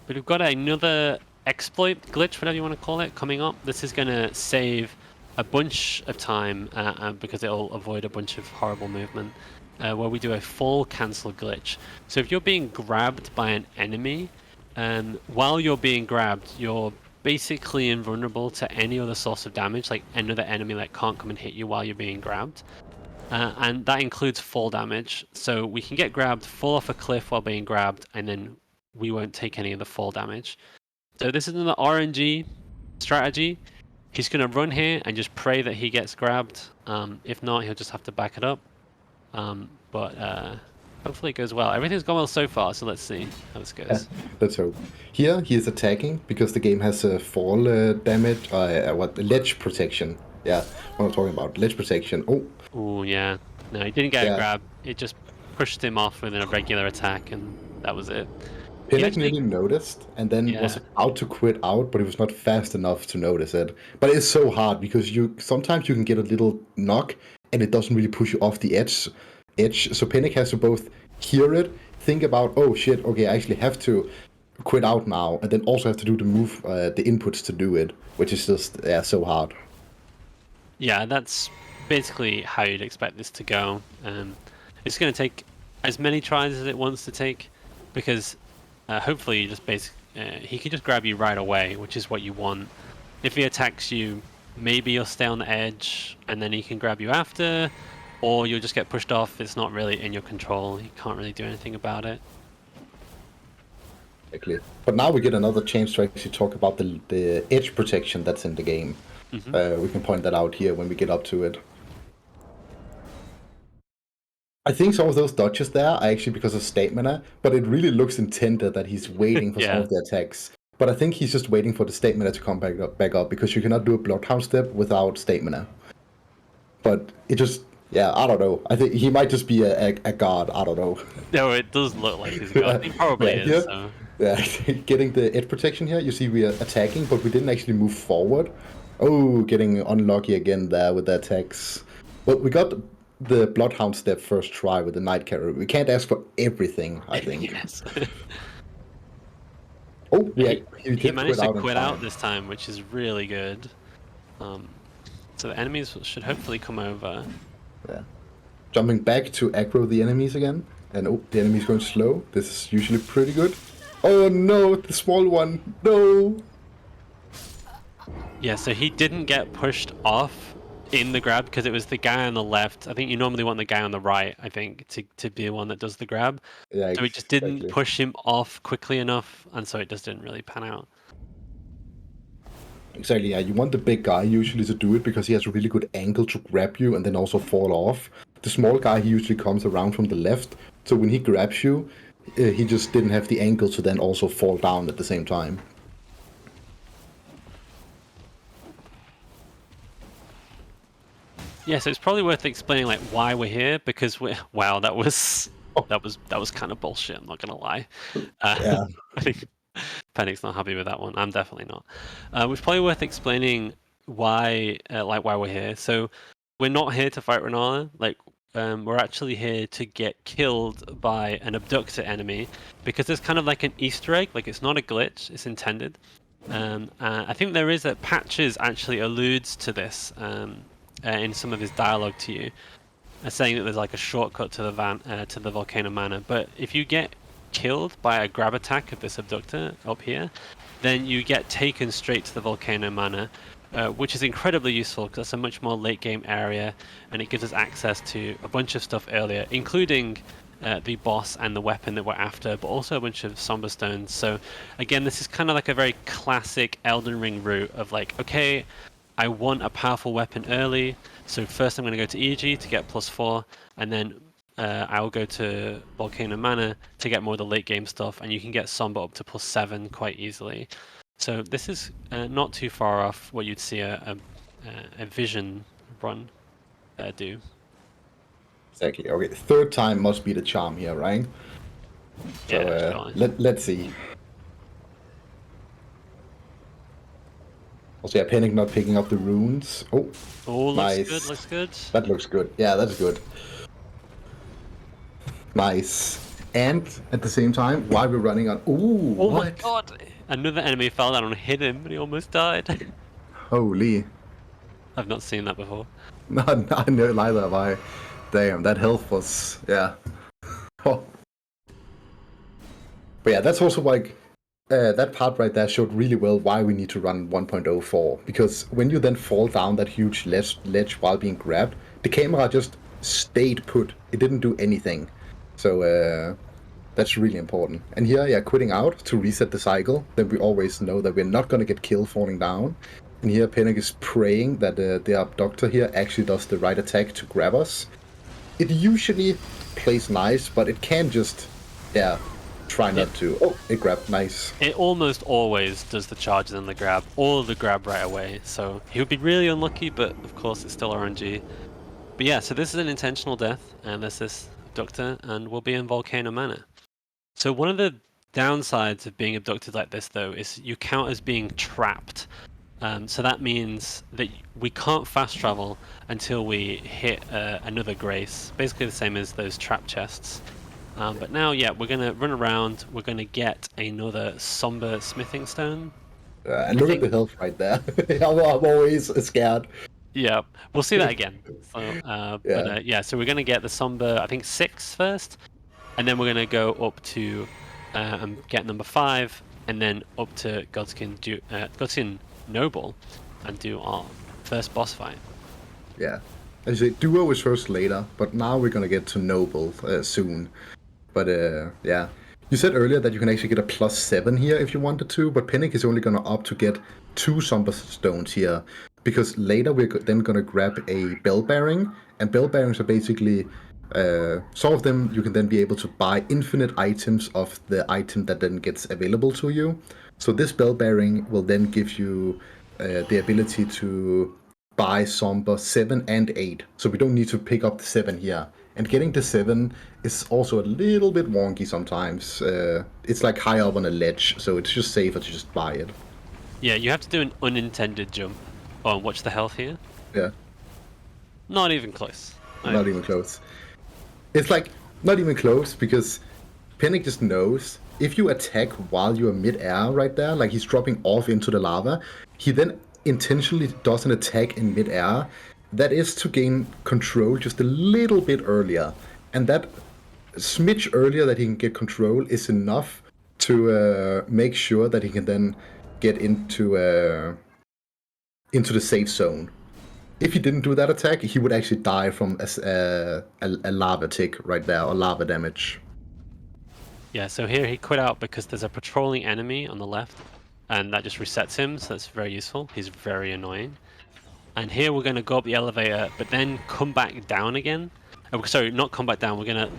Speaker 4: But we've got another exploit, glitch, whatever you want to call it, coming up. This is going to save a bunch of time because it'll avoid a bunch of horrible movement, where we do a fall cancel glitch. So if you're being grabbed by an enemy, while you're being grabbed, you're basically invulnerable to any other source of damage, like another enemy that can't come and hit you while you're being grabbed. And that includes fall damage. So we can get grabbed, fall off a cliff while being grabbed, and then we won't take any of the fall damage. So this is another RNG strategy. He's going to run here and just pray that he gets grabbed. If not, he'll just have to back it up. But hopefully it goes well. Everything's gone well so far, so let's see how this goes.
Speaker 3: Yeah, let's hope. Here, he is attacking because the game has a fall damage, ledge protection. Yeah, what I'm talking about, ledge protection.
Speaker 4: Oh, yeah. No, he didn't get a grab. It just pushed him off within a regular attack, and that was it.
Speaker 3: Pennek nearly noticed and then was about to quit out, but he was not fast enough to notice it. But it's so hard because sometimes you can get a little knock and it doesn't really push you off the edge. So Pennek has to both hear it, think about, oh shit, okay, I actually have to quit out now, and then also have to do the move, the inputs to do it, which is just so hard.
Speaker 4: Yeah, that's basically how you'd expect this to go. It's going to take as many tries as it wants to take, because hopefully you just he can just grab you right away, which is what you want. If he attacks you, maybe you'll stay on the edge and then he can grab you after, or you'll just get pushed off. It's not really in your control. You can't really do anything about it.
Speaker 3: Exactly. But now we get another chance to actually talk about the edge protection that's in the game. Mm-hmm. We can point that out here when we get up to it. I think some of those dodges there are actually because of stamina, but it really looks intended that he's waiting for some of the attacks. But I think he's just waiting for the stamina to come back up because you cannot do a Bloodhound Step without stamina. But it just, I don't know. I think he might just be a god. I don't know.
Speaker 4: No, it does look like he's a god. He probably is.
Speaker 3: Here,
Speaker 4: so.
Speaker 3: Yeah, getting the edge protection here. You see we are attacking, but we didn't actually move forward. Oh, getting unlucky again there with the attacks. But we got the Bloodhound Step first try with the Night Carrier. We can't ask for everything, I think.
Speaker 4: Yes.
Speaker 3: Oh, yeah,
Speaker 4: he managed to quit out this time, which is really good. So the enemies should hopefully come over.
Speaker 3: Yeah. Jumping back to aggro the enemies again. And the enemy's going slow. This is usually pretty good. Oh no, the small one. No.
Speaker 4: Yeah, so he didn't get pushed off in the grab because it was the guy on the left. I think you normally want the guy on the right, I think, to be the one that does the grab. Yeah, so it just didn't push him off quickly enough, and so it just didn't really pan out.
Speaker 3: Exactly, yeah. You want the big guy usually to do it because he has a really good angle to grab you and then also fall off. The small guy, he usually comes around from the left, so when he grabs you, he just didn't have the angle to then also fall down at the same time.
Speaker 4: Yeah, so it's probably worth explaining like why we're here, because wow, that was kind of bullshit. I'm not gonna lie.
Speaker 3: Yeah.
Speaker 4: I think Pennek's not happy with that one. I'm definitely not. It's probably worth explaining why we're here. So we're not here to fight Renala. We're actually here to get killed by an abductor enemy, because there's kind of like an Easter egg. Like, it's not a glitch. It's intended. I think there is that Patches actually alludes to this. In some of his dialogue to you, saying that there's like a shortcut to the Volcano Manor. But if you get killed by a grab attack of this abductor up here, then you get taken straight to the Volcano Manor, which is incredibly useful because it's a much more late game area, and it gives us access to a bunch of stuff earlier, including the boss and the weapon that we're after, but also a bunch of Somber Stones. So again, this is kind of like a very classic Elden Ring route of like, okay, I want a powerful weapon early, so first I'm going to go to EG to get +4, and then I will go to Volcano Manor to get more of the late game stuff, and you can get Somber up to +7 quite easily. So this is not too far off what you'd see a Vision run do.
Speaker 3: Exactly. Okay, third time must be the charm here, right? So
Speaker 4: Yeah, surely.
Speaker 3: let's see. Also, yeah, Pennek not picking up the runes. Oh,
Speaker 4: Oh, looks
Speaker 3: nice.
Speaker 4: good, looks good.
Speaker 3: That looks good. Yeah, that's good. Nice. And at the same time, while we're running on... Ooh,
Speaker 4: Oh
Speaker 3: what?
Speaker 4: my god! Another enemy fell down and hit him, but he almost died.
Speaker 3: Holy.
Speaker 4: I've not seen that before.
Speaker 3: No, neither have I. Damn, that health was... Yeah. Oh. But yeah, that's also like... that part right there showed really well why we need to run 1.04. Because when you then fall down that huge ledge while being grabbed, the camera just stayed put. It didn't do anything. So that's really important. And here, yeah, quitting out to reset the cycle. Then we always know that we're not going to get killed falling down. And here Pennek is praying that the abductor here actually does the right attack to grab us. It usually plays nice, but it can just, yeah, try not to. Oh, it grabbed, nice.
Speaker 4: It almost always does the charges and the grab, or the grab right away. So he would be really unlucky, but of course it's still RNG. But yeah, so this is an intentional death, and there's this abductor, and we'll be in Volcano Manor. So one of the downsides of being abducted like this, though, is you count as being trapped. So that means that we can't fast travel until we hit another grace, basically the same as those trap chests. But now, yeah, we're going to run around, we're going to get another Somber Smithing Stone.
Speaker 3: And look at the health right there. I'm always scared.
Speaker 4: Yeah, we'll see that again. So, yeah, so we're going to get the Somber, I think 6 first, and then we're going to go up to get number 5, and then up to Godskin Noble and do our first boss fight.
Speaker 3: Yeah. As you say, Duo is first later, but now we're gonna get to Noble soon. But yeah. You said earlier that you can actually get a +7 here if you wanted to, but Pennek is only gonna opt to get 2 Somber Stones here. Because later we're then gonna grab a Bell Bearing, and Bell Bearings are basically... some of them you can then be able to buy infinite items of the item that then gets available to you. So this Bell Bearing will then give you the ability to buy Somber 7 and 8. So we don't need to pick up the 7 here. And getting the 7 is also a little bit wonky sometimes. It's like high up on a ledge, so it's just safer to just buy it.
Speaker 4: Yeah, you have to do an unintended jump. Oh, and watch the health here.
Speaker 3: Yeah.
Speaker 4: Not even close.
Speaker 3: Not even close. It's like, not even close, because Pennek just knows if you attack while you're mid-air right there, like he's dropping off into the lava, he then intentionally does an attack in mid-air. That is to gain control just a little bit earlier. And that smidge earlier that he can get control is enough to make sure that he can then get into the safe zone. If he didn't do that attack, he would actually die from a lava tick right there, or lava damage.
Speaker 4: Yeah, so here he quit out because there's a patrolling enemy on the left, and that just resets him, so that's very useful. He's very annoying. And here we're going to go up the elevator, but then come back down again. Oh, sorry, not come back down, we're going to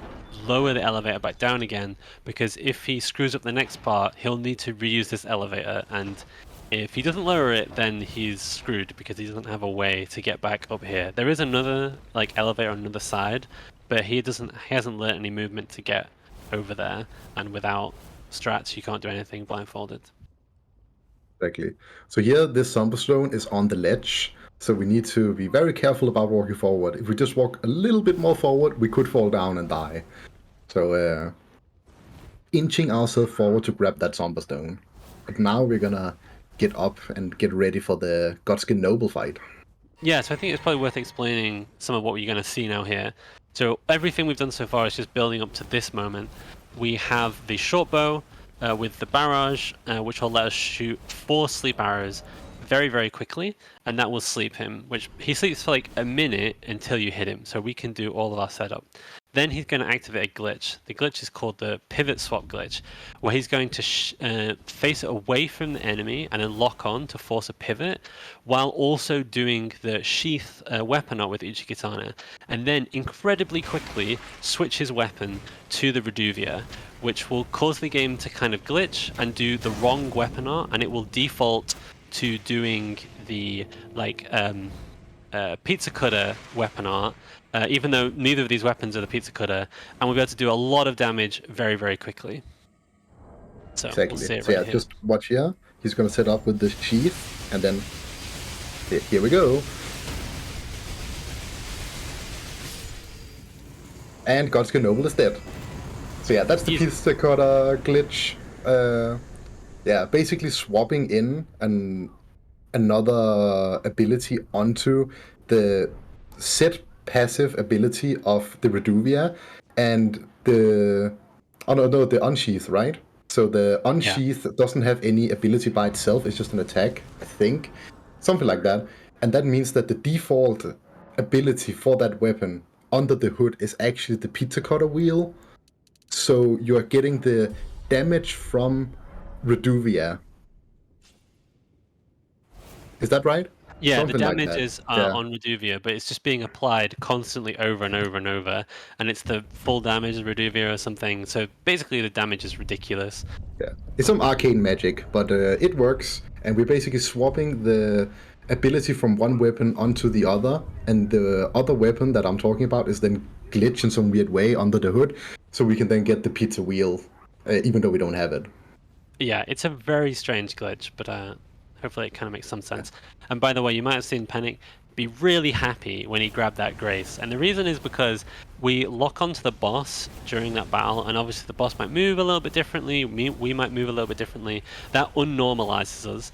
Speaker 4: lower the elevator back down again, because if he screws up the next part, he'll need to reuse this elevator, and if he doesn't lower it, then he's screwed because he doesn't have a way to get back up here. There is another like elevator on the other side, but he hasn't learned any movement to get over there, and without strats you can't do anything blindfolded.
Speaker 3: Exactly. So here this Somber Stone is on the ledge, so we need to be very careful about walking forward. If we just walk a little bit more forward, we could fall down and die. So inching ourselves forward to grab that Somber Stone. But now we're gonna get up and get ready for the Godskin Noble fight.
Speaker 4: Yeah, so I think it's probably worth explaining some of what you're going to see now here. So everything we've done so far is just building up to this moment. We have the short bow with the barrage, which will let us shoot 4 sleep arrows very, very quickly, and that will sleep him, which he sleeps for like a minute until you hit him, so we can do all of our setup. Then he's going to activate a glitch. The glitch is called the pivot swap glitch, where he's going to face it away from the enemy and then lock on to force a pivot, while also doing the sheath weapon art with Uchigatana, and then incredibly quickly switch his weapon to the Reduvia, which will cause the game to kind of glitch and do the wrong weapon art, and it will default to doing the pizza cutter weapon art, even though neither of these weapons are the pizza cutter, and we'll be able to do a lot of damage very, very quickly. So
Speaker 3: Exactly.
Speaker 4: we'll see it
Speaker 3: So
Speaker 4: right
Speaker 3: yeah,
Speaker 4: here.
Speaker 3: just watch here. He's gonna set up with the sheath, and then here we go. And Godska Noble is dead. So yeah, that's the
Speaker 4: Easy.
Speaker 3: pizza cutter glitch. Yeah, basically swapping in another ability onto the set passive ability of the Reduvia and the the unsheath, right? So the unsheath doesn't have any ability by itself, it's just an attack, I think. Something like that. And that means that the default ability for that weapon under the hood is actually the pizza cutter wheel. So you are getting the damage from Reduvia. Is that right?
Speaker 4: Yeah,
Speaker 3: Something
Speaker 4: the
Speaker 3: like
Speaker 4: damage
Speaker 3: that.
Speaker 4: is
Speaker 3: Yeah.
Speaker 4: on Reduvia, but it's just being applied constantly over and over and over, and it's the full damage of Reduvia or something. So basically, the damage is ridiculous.
Speaker 3: Yeah. It's some arcane magic, but it works, and we're basically swapping the ability from one weapon onto the other, and the other weapon that I'm talking about is then glitch in some weird way under the hood, so we can then get the pizza wheel, even though we don't have it.
Speaker 4: Yeah, it's a very strange glitch, but hopefully it kind of makes some sense. And by the way, you might have seen Pennek be really happy when he grabbed that Grace. And the reason is because we lock onto the boss during that battle, and obviously the boss might move a little bit differently, we might move a little bit differently. That unnormalizes us.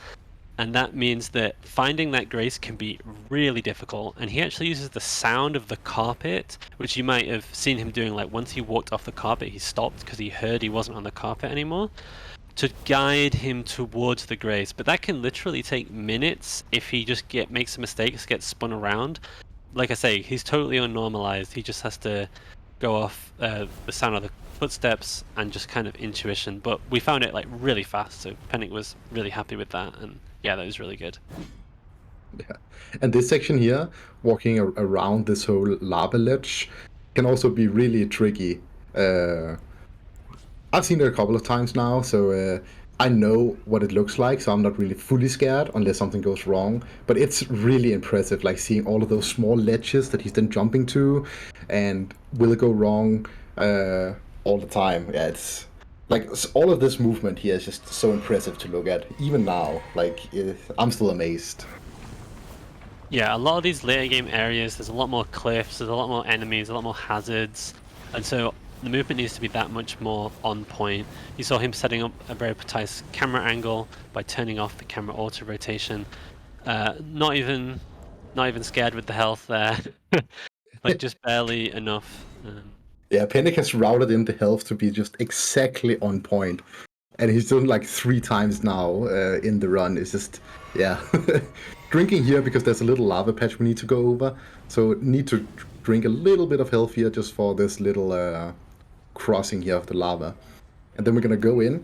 Speaker 4: And that means that finding that Grace can be really difficult. And he actually uses the sound of the carpet, which you might have seen him doing. Like once he walked off the carpet, he stopped because he heard he wasn't on the carpet anymore, to guide him towards the Grace. But that can literally take minutes if he just makes mistakes, gets spun around. Like I say, he's totally unnormalized. He just has to go off the sound of the footsteps and just kind of intuition. But we found it like really fast, so Pennek was really happy with that, and yeah, that was really good.
Speaker 3: Yeah. And this section here, walking around this whole lava ledge, can also be really tricky. I've seen it a couple of times now, so I know what it looks like, so I'm not really fully scared unless something goes wrong. But it's really impressive, like seeing all of those small ledges that he's then jumping to, and will it go wrong all the time. Yeah, it's like all of this movement here is just so impressive to look at. Even now, like I'm still amazed.
Speaker 4: Yeah, a lot of these later game areas, there's a lot more cliffs, there's a lot more enemies, a lot more hazards, and so the movement needs to be that much more on point. You saw him setting up a very precise camera angle by turning off the camera auto rotation. Not even scared with the health there, like just barely enough.
Speaker 3: Yeah, Pennek has routed in the health to be just exactly on point. And he's done like 3 times now in the run. It's just, yeah. Drinking here because there's a little lava patch we need to go over. So need to drink a little bit of health here just for this little crossing here of the lava. And then we're going to go in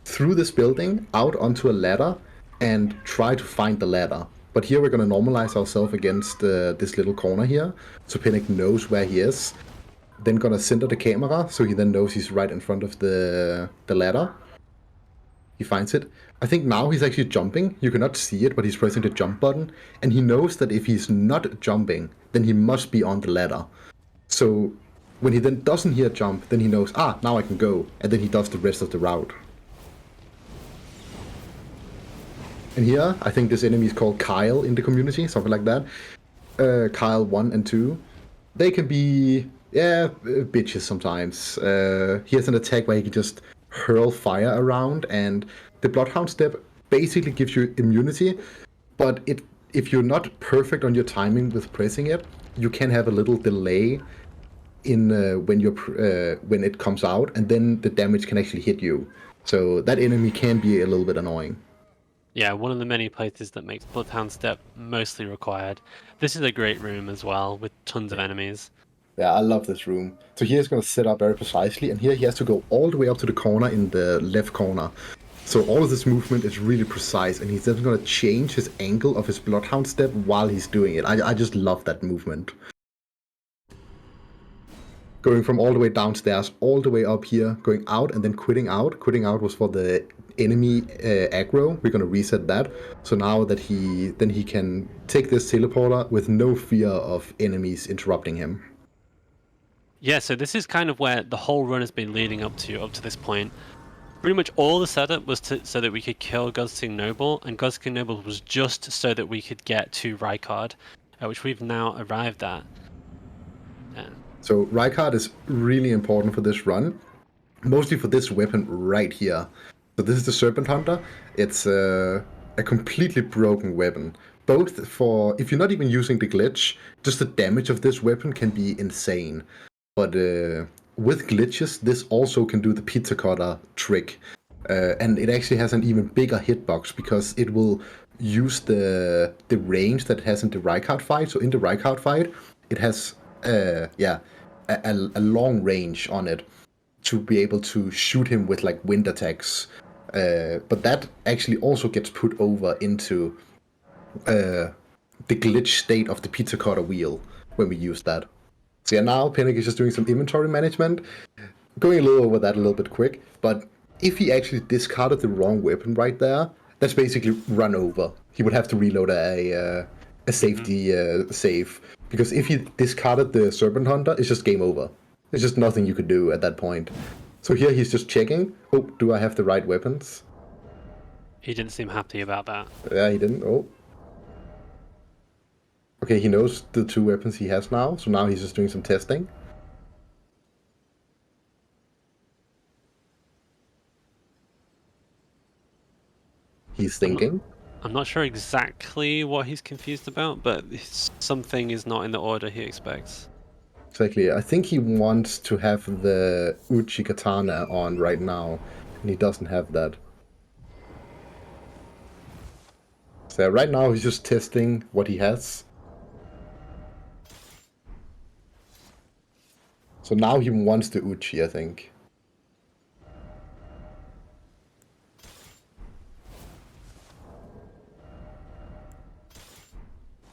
Speaker 3: through this building, out onto a ladder, and try to find the ladder. But here we're going to normalize ourselves against this little corner here, so Pennek knows where he is. Then gonna center the camera, so he then knows he's right in front of the ladder. He finds it. I think now he's actually jumping. You cannot see it, but he's pressing the jump button. And he knows that if he's not jumping, then he must be on the ladder. So when he then doesn't hear jump, then he knows, now I can go. And then he does the rest of the route. And here, I think this enemy is called Kyle in the community, something like that. Kyle 1 and 2. They can be, bitches sometimes. He has an attack where he can just hurl fire around, and the Bloodhound step basically gives you immunity, but if you're not perfect on your timing with pressing it, you can have a little delay in when it comes out, and then the damage can actually hit you. So that enemy can be a little bit annoying.
Speaker 4: Yeah, one of the many places that makes Bloodhound Step mostly required. This is a great room as well, with tons of enemies.
Speaker 3: Yeah, I love this room. So here he's going to set up very precisely, and here he has to go all the way up to the corner in the left corner. So all of this movement is really precise, and he's then going to change his angle of his Bloodhound Step while he's doing it. I just love that movement. Going from all the way downstairs, all the way up here, going out and then quitting out. Quitting out was for the enemy aggro. We're going to reset that. So now that he can take this teleporter with no fear of enemies interrupting him.
Speaker 4: Yeah, so this is kind of where the whole run has been leading up to this point. Pretty much all the setup was so that we could kill Guzzling Noble, and Guzzling Noble was just so that we could get to Rykard, which we've now arrived at.
Speaker 3: So Rykard is really important for this run, mostly for this weapon right here. So this is the Serpent Hunter. It's a completely broken weapon. Both for, if you're not even using the glitch, just the damage of this weapon can be insane. But with glitches, this also can do the pizza cutter trick. And it actually has an even bigger hitbox because it will use the range that it has in the Rykard fight. So in the Rykard fight, it has a long range on it to be able to shoot him with like wind attacks. But that actually also gets put over into the glitch state of the pizza cutter wheel when we use that. So yeah, now Pennek is just doing some inventory management, going a little over that a little bit quick, but if he actually discarded the wrong weapon right there, that's basically run over. He would have to reload a safety save, because if he discarded the Serpent Hunter, it's just game over. There's just nothing you could do at that point. So here he's just checking, oh, do I have the right weapons?
Speaker 4: He didn't seem happy about that.
Speaker 3: Yeah, he didn't, oh. Okay, he knows the two weapons he has now, so now he's just doing some testing. He's thinking.
Speaker 4: I'm not sure exactly what he's confused about, but something is not in the order he expects.
Speaker 3: Exactly. I think he wants to have the Uchi Katana on right now, and he doesn't have that. So right now he's just testing what he has. So now he wants the Uchi, I think.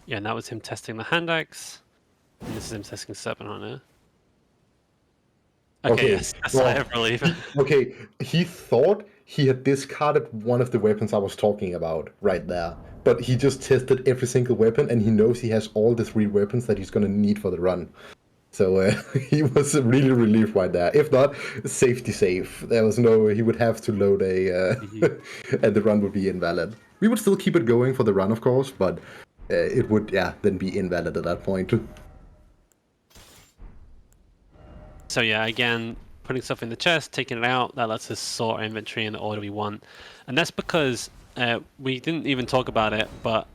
Speaker 4: Yeah, and that was him testing the hand axe. And this is him testing Serpent Hunter. Okay, yes, a sigh of relief.
Speaker 3: Okay, he thought he had discarded one of the weapons I was talking about right there. But he just tested every single weapon, and he knows he has all the 3 weapons that he's gonna need for the run. So he was really relieved right there. If not, safety save. There was no, he would have to load and the run would be invalid. We would still keep it going for the run, of course, but it would, then be invalid at that point.
Speaker 4: So yeah, again, putting stuff in the chest, taking it out, that lets us sort our inventory in the order we want. And that's because we didn't even talk about it, but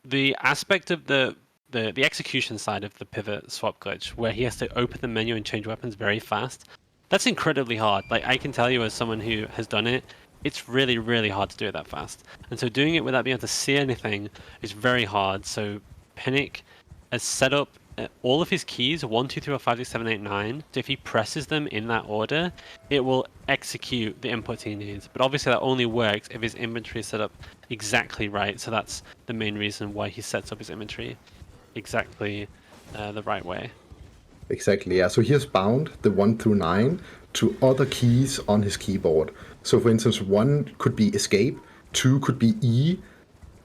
Speaker 4: the aspect of the execution side of the pivot swap glitch, where he has to open the menu and change weapons very fast, that's incredibly hard. Like, I can tell you as someone who has done it, it's really, really hard to do it that fast. And so doing it without being able to see anything is very hard. So Pennek has set up all of his keys, 1, 2, 3, 4, 5, 6, 7, 8, 9. So if he presses them in that order, it will execute the inputs he needs. But obviously that only works if his inventory is set up exactly right. So that's the main reason why he sets up his inventory exactly the right way.
Speaker 3: Exactly, yeah. So he has bound the 1 through 9 to other keys on his keyboard. So for instance, 1 could be escape, 2 could be E,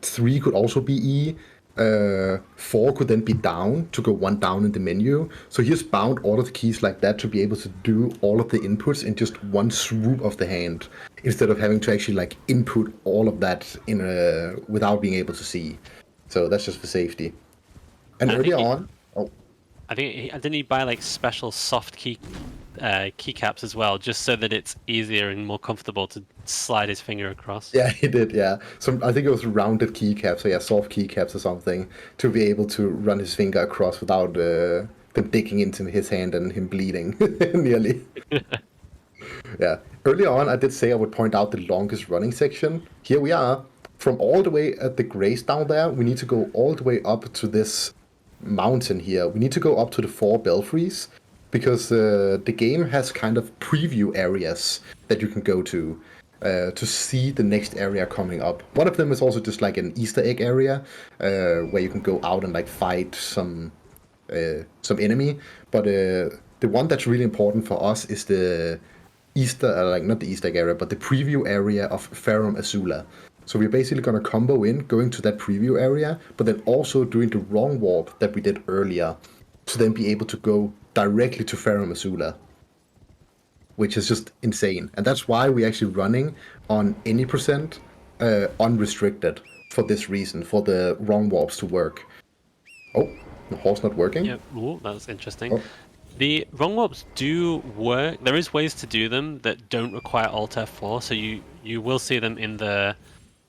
Speaker 3: 3 could also be E, 4 could then be down to go 1 down in the menu. So he has bound all of the keys like that to be able to do all of the inputs in just one swoop of the hand, instead of having to actually like input all of that in without being able to see. So that's just for safety. And earlier on,
Speaker 4: I think didn't he buy like special soft keycaps as well, just so that it's easier and more comfortable to slide his finger across?
Speaker 3: Yeah, he did. Yeah, so I think it was rounded keycaps, so yeah, soft keycaps or something, to be able to run his finger across without them digging into his hand and him bleeding nearly. Yeah, earlier on, I did say I would point out the longest running section. Here we are. From all the way at the grace down there, we need to go all the way up to this mountain here. We need to go up to the 4 belfries, because the game has kind of preview areas that you can go to see the next area coming up. One of them is also just like an Easter egg area, where you can go out and like fight some enemy. But the one that's really important for us is the not the Easter egg area, but the preview area of Farum Azula. So we're basically gonna combo in, going to that preview area, but then also doing the wrong warp that we did earlier, to then be able to go directly to Farum Azula, which is just insane. And that's why we're actually running on any percent unrestricted, for this reason, for the wrong warps to work. Oh, the horse not working?
Speaker 4: Yeah, ooh, that's interesting.
Speaker 3: Oh.
Speaker 4: The wrong warps do work. There is ways to do them that don't require Alt F4, so you will see them in the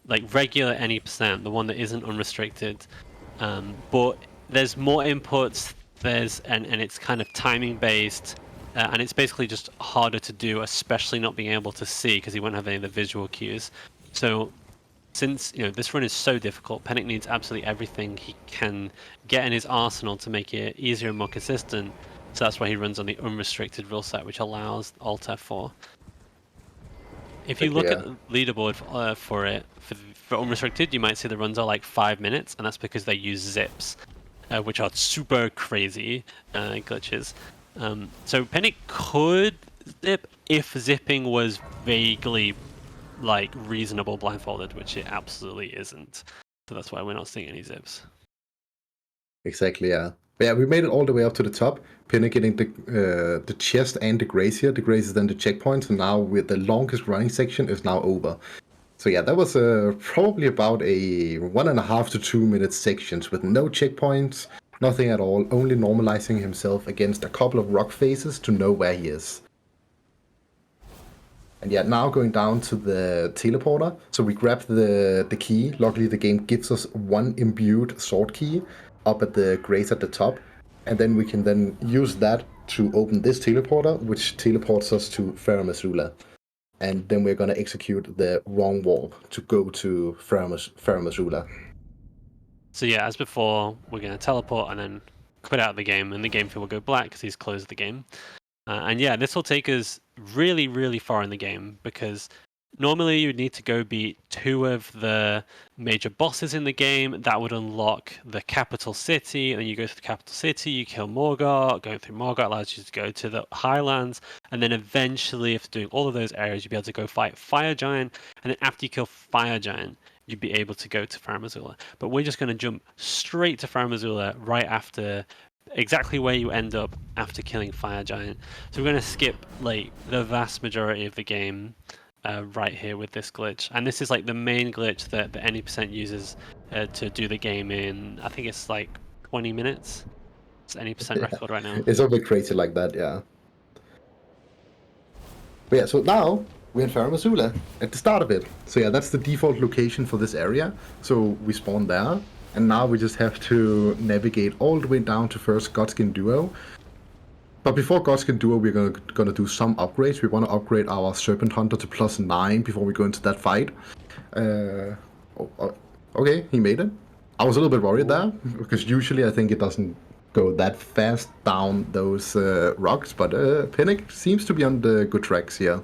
Speaker 4: like regular any percent, the one that isn't unrestricted. But there's more inputs. And it's kind of timing based, and it's basically just harder to do, especially not being able to see because you won't have any of the visual cues. So since this run is so difficult, Pennek needs absolutely everything he can get in his arsenal to make it easier and more consistent. So that's why he runs on the unrestricted rule set, which allows Alt F4. If you look at the leaderboard for unrestricted, you might see the runs are like 5 minutes, and that's because they use zips, which are super crazy glitches. So Pennek could zip if zipping was vaguely like reasonable blindfolded, which it absolutely isn't. So that's why we're not seeing any zips.
Speaker 3: Exactly, yeah. But yeah, we made it all the way up to the top. Pennek getting the chest and the grace here. The grace is then the checkpoint, so now with the longest running section is now over. So yeah, that was probably about a 1.5 to 2 minute sections with no checkpoints, nothing at all, only normalizing himself against a couple of rock faces to know where he is. And yeah, now going down to the teleporter. So we grab the key. Luckily the game gives us one imbued sword key up at the grace at the top. And then we can then use that to open this teleporter, which teleports us to Farum Azula. And then we're going to execute the wrong warp to go to Farum Azula.
Speaker 4: So yeah, as before, we're going to teleport and then quit out of the game, and the game field will go black because he's closed the game. And yeah, this will take us really, really far in the game, because normally you'd need to go beat 2 of the major bosses in the game. That would unlock the capital city, and then you go to the capital city, you kill Morgott. Going through Morgott allows you to go to the Highlands, and then eventually, after doing all of those areas, you'd be able to go fight Fire Giant, and then after you kill Fire Giant, you'd be able to go to Farum Azula. But we're just going to jump straight to Farum Azula right after, exactly where you end up after killing Fire Giant. So we're going to skip like the vast majority of the game right here with this glitch, and this is like the main glitch that the any percent uses to do the game in, I think it's like 20 minutes. It's any percent record right now.
Speaker 3: It's a bit crazy like that, yeah. But yeah, so now we're in Farum Azula at the start of it. So yeah, that's the default location for this area. So we spawn there, and now we just have to navigate all the way down to first Godskin Duo. But before Godskin Duo, we're gonna do some upgrades. We want to upgrade our Serpent Hunter to +9 before we go into that fight. Okay, he made it. I was a little bit worried there, because usually I think it doesn't go that fast down those rocks, but Pennek seems to be on the good tracks here.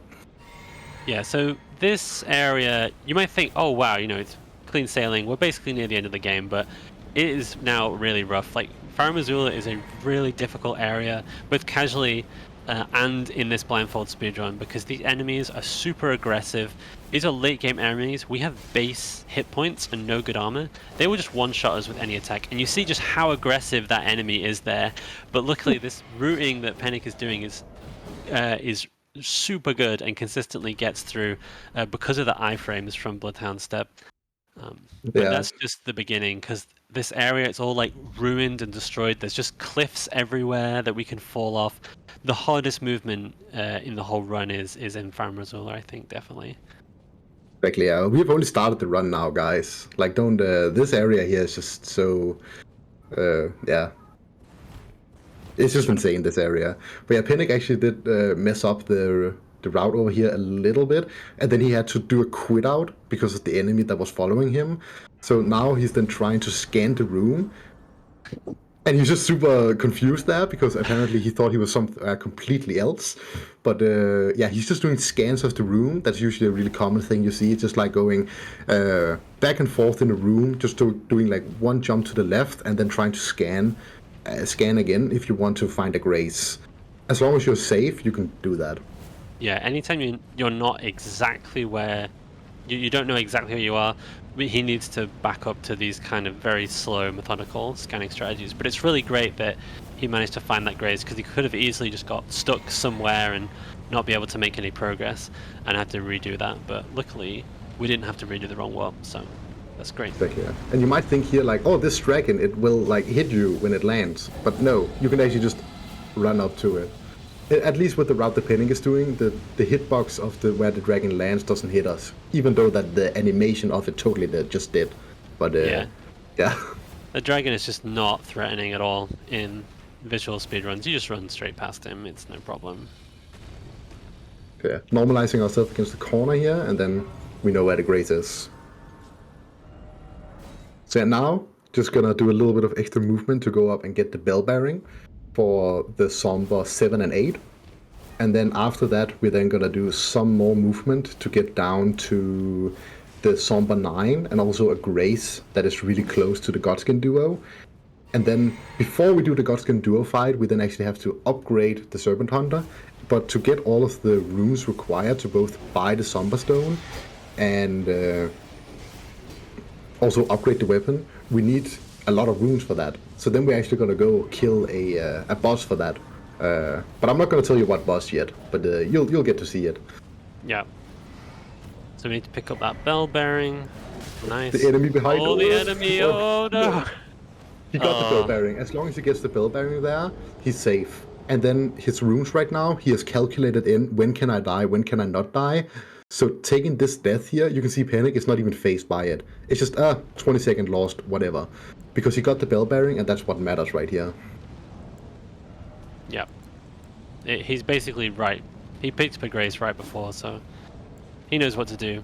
Speaker 4: Yeah, so this area, you might think, oh wow, it's clean sailing, we're basically near the end of the game, but it is now really rough. Like, Farum Azula is a really difficult area, both casually and in this blindfold speedrun, because these enemies are super aggressive. These are late game enemies. We have base hit points and no good armor. They will just one-shot us with any attack, and you see just how aggressive that enemy is there. But luckily, this routing that Pennek is doing is super good and consistently gets through because of the iframes from Bloodhound Step. But that's just the beginning, because this area, it's all like ruined and destroyed. There's just cliffs everywhere that we can fall off. The hardest movement in the whole run is in Farum Azula, I think, definitely.
Speaker 3: Exactly, yeah. We've only started the run now, guys. Like, don't this area here is just so yeah. It's just insane, this area. But yeah, Pennek actually did mess up the the route over here a little bit, and then he had to do a quit out because of the enemy that was following him. So now he's then trying to scan the room, and he's just super confused there because apparently he thought he was completely else. But yeah, he's just doing scans of the room. That's usually a really common thing you see. It's just like going back and forth in a room, just doing like one jump to the left and then trying to scan again if you want to find a grace. As long as you're safe, you can do that.
Speaker 4: Yeah, anytime you're not exactly where, you don't know exactly where you are, he needs to back up to these kind of very slow, methodical scanning strategies. But it's really great that he managed to find that grace, because he could have easily just got stuck somewhere and not be able to make any progress and have to redo that. But luckily, we didn't have to redo the wrong warp, so that's great.
Speaker 3: Exactly, yeah. And you might think here like, oh, this dragon, it will like hit you when it lands. But no, you can actually just run up to it. At least with the route the Pennek is doing, the hitbox of where the dragon lands doesn't hit us, even though that the animation of it totally just did. But yeah.
Speaker 4: The dragon is just not threatening at all in visual speedruns. You just run straight past him, it's no problem.
Speaker 3: Yeah, normalizing ourselves against the corner here, and then we know where the grace is. So yeah, now, just gonna do a little bit of extra movement to go up and get the bell bearing for the Somber 7 and 8. And then after that, we're then gonna do some more movement to get down to the Somber 9 and also a Grace that is really close to the Godskin duo. And then before we do the Godskin duo fight, we then actually have to upgrade the Serpent Hunter. But to get all of the runes required to both buy the Somber Stone and also upgrade the weapon, we need a lot of runes for that. So then we're actually gonna go kill a boss for that. But I'm not gonna tell you what boss yet. But you'll get to see it.
Speaker 4: Yeah. So we need to pick up that bell bearing. Nice.
Speaker 3: The enemy behind.
Speaker 4: Oh, the enemy! Oh no!
Speaker 3: He got the bell bearing. As long as he gets the bell bearing there, he's safe. And then his runes right now, he has calculated in when can I die, when can I not die. So taking this death here, you can see Pennek is not even phased by it. It's just 20-second lost, whatever. Because he got the bell bearing, and that's what matters right here.
Speaker 4: Yep. He's basically right. He picked up a grace right before, so he knows what to do.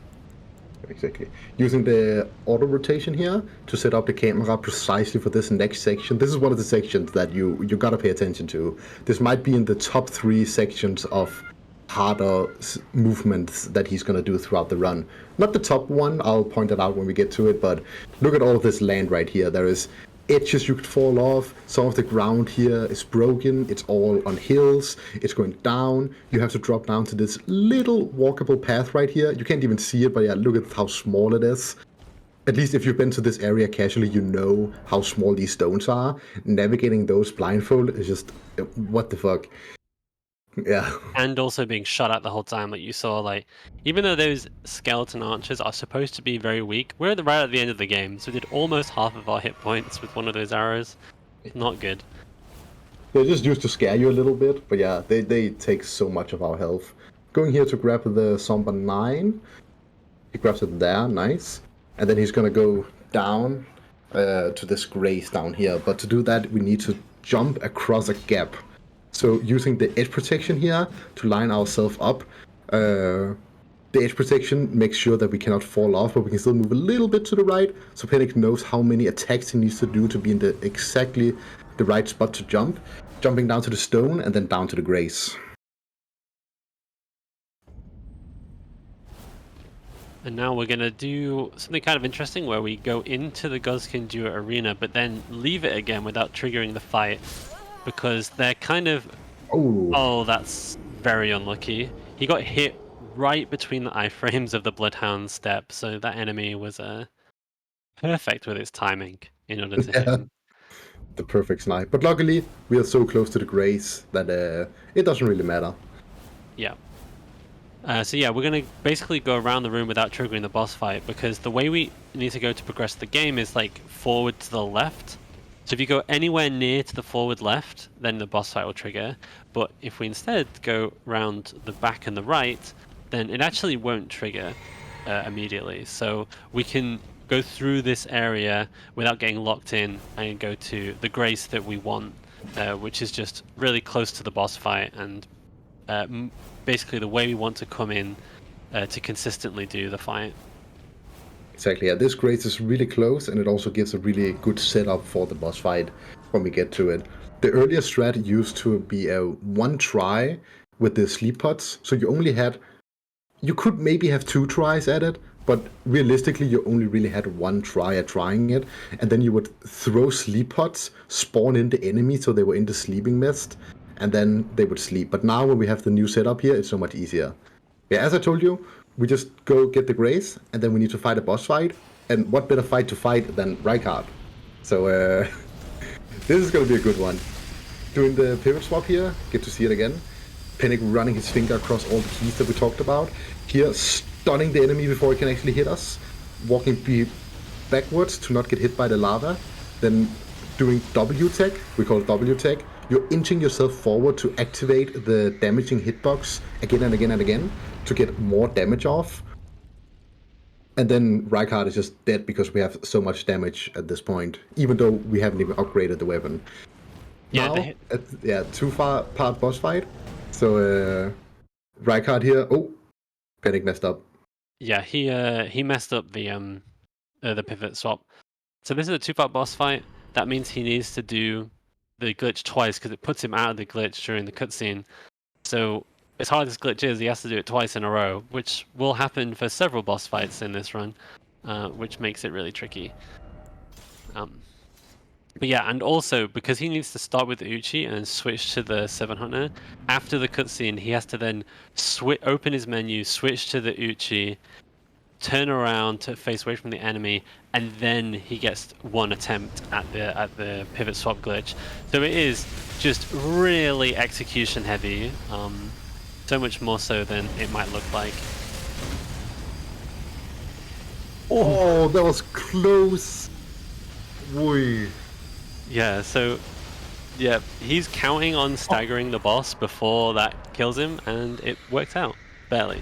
Speaker 3: Exactly. Using the auto rotation here to set up the camera precisely for this next section. This is one of the sections that you gotta pay attention to. This might be in the top 3 sections of harder movements that he's gonna do throughout the run. Not the top one, I'll point it out when we get to it, but look at all of this land right here. There is edges you could fall off. Some of the ground here is broken. It's all on hills. It's going down. You have to drop down to this little walkable path right here. You can't even see it, but yeah, look at how small it is. At least if you've been to this area casually, you know how small these stones are. Navigating those blindfold is just, what the fuck. Yeah.
Speaker 4: And also being shot at the whole time, like you saw, like, even though those skeleton archers are supposed to be very weak, we're right at the end of the game, so we did almost half of our hit points with one of those arrows. Not good.
Speaker 3: They're just used to scare you a little bit, but yeah, they take so much of our health. Going here to grab the Somber 9. He grabs it there, nice. And then he's gonna go down to this grace down here. But to do that, we need to jump across a gap. So using the edge protection here to line ourselves up, the edge protection makes sure that we cannot fall off, but we can still move a little bit to the right, so Pennek knows how many attacks he needs to do to be in the exactly the right spot to jump. Jumping down to the stone and then down to the grace.
Speaker 4: And now we're going to do something kind of interesting where we go into the Godskin Duo arena, but then leave it again without triggering the fight. Because they're kind of... Oh, that's very unlucky. He got hit right between the iframes of the Bloodhound step, so that enemy was perfect with its timing in order to hit him.
Speaker 3: The perfect snipe. But luckily, we are so close to the grace that it doesn't really matter.
Speaker 4: Yeah. So yeah, we're going to basically go around the room without triggering the boss fight, because the way we need to go to progress the game is like forward to the left. So if you go anywhere near to the forward left, then the boss fight will trigger. But if we instead go around the back and the right, then it actually won't trigger immediately. So we can go through this area without getting locked in and go to the grace that we want, which is just really close to the boss fight and basically the way we want to come in to consistently do the fight.
Speaker 3: Exactly, yeah. This Grace is really close, and it also gives a really good setup for the boss fight when we get to it. The earlier strat used to be a one try with the sleep pots, so you could maybe have 2 tries at it, but realistically you only really had 1 try at trying it, and then you would throw sleep pots, spawn in the enemy so they were in the sleeping mist, and then they would sleep. But now when we have the new setup here, it's so much easier. Yeah, as I told you, we just go get the Grace, and then we need to fight a boss fight. And what better fight to fight than Rykard? So this is gonna be a good one. Doing the pivot swap here, get to see it again. Pennek running his finger across all the keys that we talked about. Here, stunning the enemy before he can actually hit us. Walking backwards to not get hit by the lava. Then doing W tech, we call it W tech. You're inching yourself forward to activate the damaging hitbox again and again and again to get more damage off. And then Rykard is just dead because we have so much damage at this point, even though we haven't even upgraded the weapon.
Speaker 4: Yeah,
Speaker 3: Now, too far part boss fight. So Rykard here. Oh, Pennek messed up.
Speaker 4: Yeah, he messed up the pivot swap. So this is a 2-part boss fight. That means he needs to do the glitch twice because it puts him out of the glitch during the cutscene. So as hard as glitch is, he has to do it twice in a row, which will happen for several boss fights in this run, which makes it really tricky. But yeah, and also because he needs to start with Uchi and switch to the 700, after the cutscene he has to then open his menu, switch to the Uchi, turn around to face away from the enemy, and then he gets one attempt at the pivot swap glitch. So it is just really execution heavy, so much more so than it might look like.
Speaker 3: Oh, that was close. Woi.
Speaker 4: Yeah, so yeah, he's counting on staggering the boss before that kills him, and it worked out barely.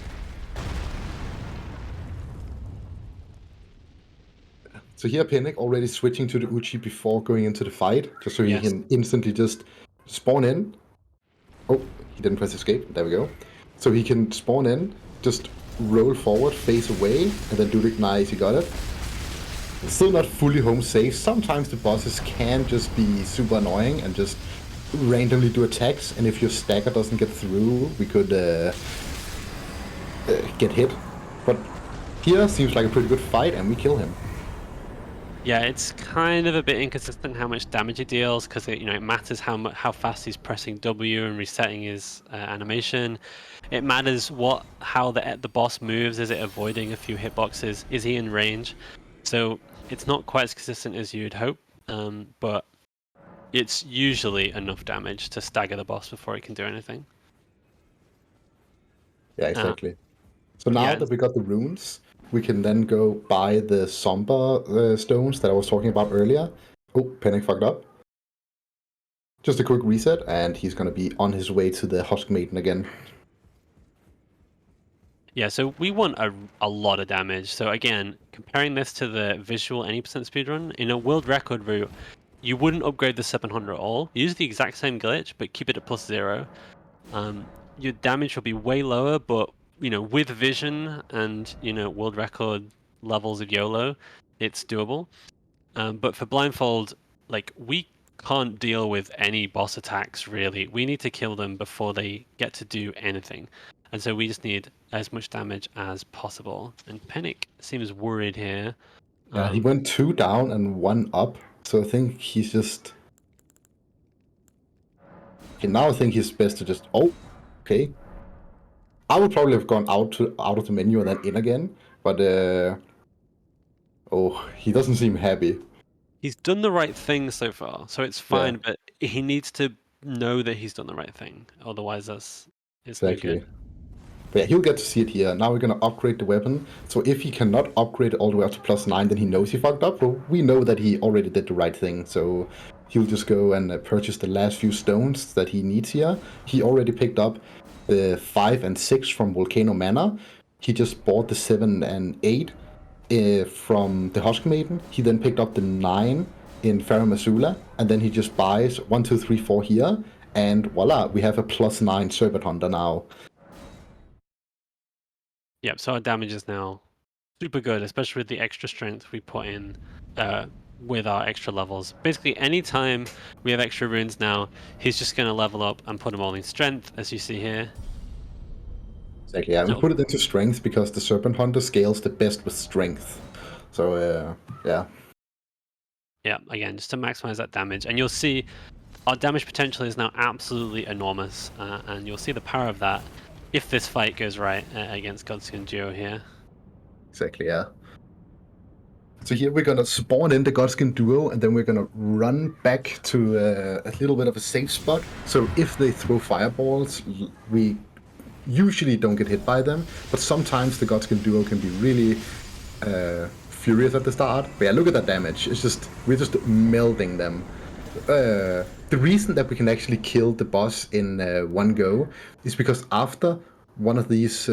Speaker 3: So here Pennek already switching to the Uchi before going into the fight, just so
Speaker 4: Yes.
Speaker 3: he can instantly just spawn in. Oh, he didn't press escape. There we go. So he can spawn in, just roll forward, face away, and then do the nice. You got it. Still not fully home safe. Sometimes the bosses can just be super annoying and just randomly do attacks, and if your stagger doesn't get through, we could get hit. But here seems like a pretty good fight, and we kill him.
Speaker 4: Yeah, it's kind of a bit inconsistent how much damage he deals because it matters how fast he's pressing W and resetting his animation. It matters how the boss moves. Is it avoiding a few hitboxes? Is he in range? So it's not quite as consistent as you'd hope, but it's usually enough damage to stagger the boss before he can do anything.
Speaker 3: Yeah, exactly. So now that we got the runes, we can then go buy the Somber stones that I was talking about earlier. Oh, Pennek fucked up. Just a quick reset, and he's going to be on his way to the Husk Maiden again.
Speaker 4: Yeah, so we want a lot of damage. So again, comparing this to the visual any % speedrun, in a world record route, you wouldn't upgrade the 700 at all. Use the exact same glitch, but keep it at +0. Your damage will be way lower, but with vision and world record levels of YOLO, it's doable. But for blindfold, we can't deal with any boss attacks really. We need to kill them before they get to do anything, and so we just need as much damage as possible. And Pennek seems worried here.
Speaker 3: Yeah, he went 2 down and 1 up, so I think he's just. Okay, now I think he's best to just. Oh, okay. I would probably have gone out of the menu and then in again, but oh, he doesn't seem happy.
Speaker 4: He's done the right thing so far, so it's fine. But he needs to know that he's done the right thing. Otherwise, it's
Speaker 3: Exactly.
Speaker 4: no good.
Speaker 3: But yeah, he'll get to see it here. Now we're gonna upgrade the weapon. So if he cannot upgrade it all the way up to +9, then he knows he fucked up. But we know that he already did the right thing. So he'll just go and purchase the last few stones that he needs here. He already picked up the 5 and 6 from Volcano Manor. He just bought the 7 and 8 from the Husk Maiden. He then picked up the 9 in Farum Azula, and then he just buys 1, 2, 3, 4 here, And voila, we have a +9 Serpent Hunter now.
Speaker 4: Yep, so our damage is now super good, especially with the extra strength we put in with our extra levels. Basically, anytime we have extra runes now, he's just going to level up and put them all in strength, as you see here.
Speaker 3: Exactly, yeah. We put it into strength because the Serpent Hunter scales the best with strength. So, yeah.
Speaker 4: Yeah, again, just to maximize that damage. And you'll see our damage potential is now absolutely enormous. And you'll see the power of that if this fight goes right against Godskin Duo here.
Speaker 3: Exactly, yeah. So here we're gonna spawn in the Godskin Duo, and then we're gonna run back to a little bit of a safe spot. So if they throw fireballs, we usually don't get hit by them, but sometimes the Godskin Duo can be really furious at the start. But yeah, look at that damage. It's just, we're just melting them. The reason that we can actually kill the boss in one go is because after one of these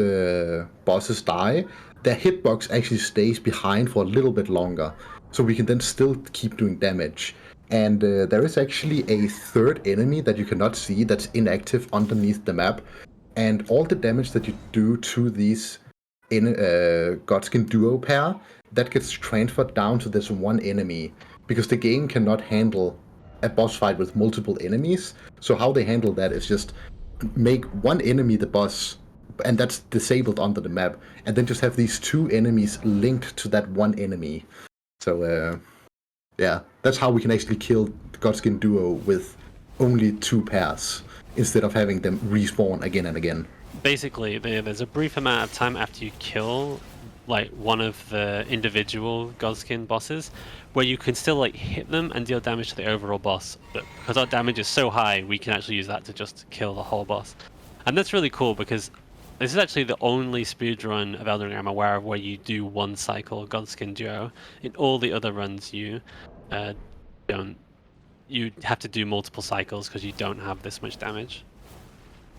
Speaker 3: bosses die, their hitbox actually stays behind for a little bit longer. So we can then still keep doing damage. And there is actually a third enemy that you cannot see that's inactive underneath the map. And all the damage that you do to these Godskin Duo pair, that gets transferred down to this one enemy. Because the game cannot handle a boss fight with multiple enemies. So how they handle that is just make one enemy the boss, and that's disabled under the map, and then just have these two enemies linked to that one enemy. So, yeah, that's how we can actually kill the Godskin Duo with only 2 pairs, instead of having them respawn again and again.
Speaker 4: Basically, there's a brief amount of time after you kill like one of the individual Godskin bosses where you can still like hit them and deal damage to the overall boss, but because our damage is so high, we can actually use that to just kill the whole boss. And that's really cool because this is actually the only speedrun of Elden Ring I'm aware of where you do one cycle Godskin Duo. In all the other runs you don't. You have to do multiple cycles because you don't have this much damage.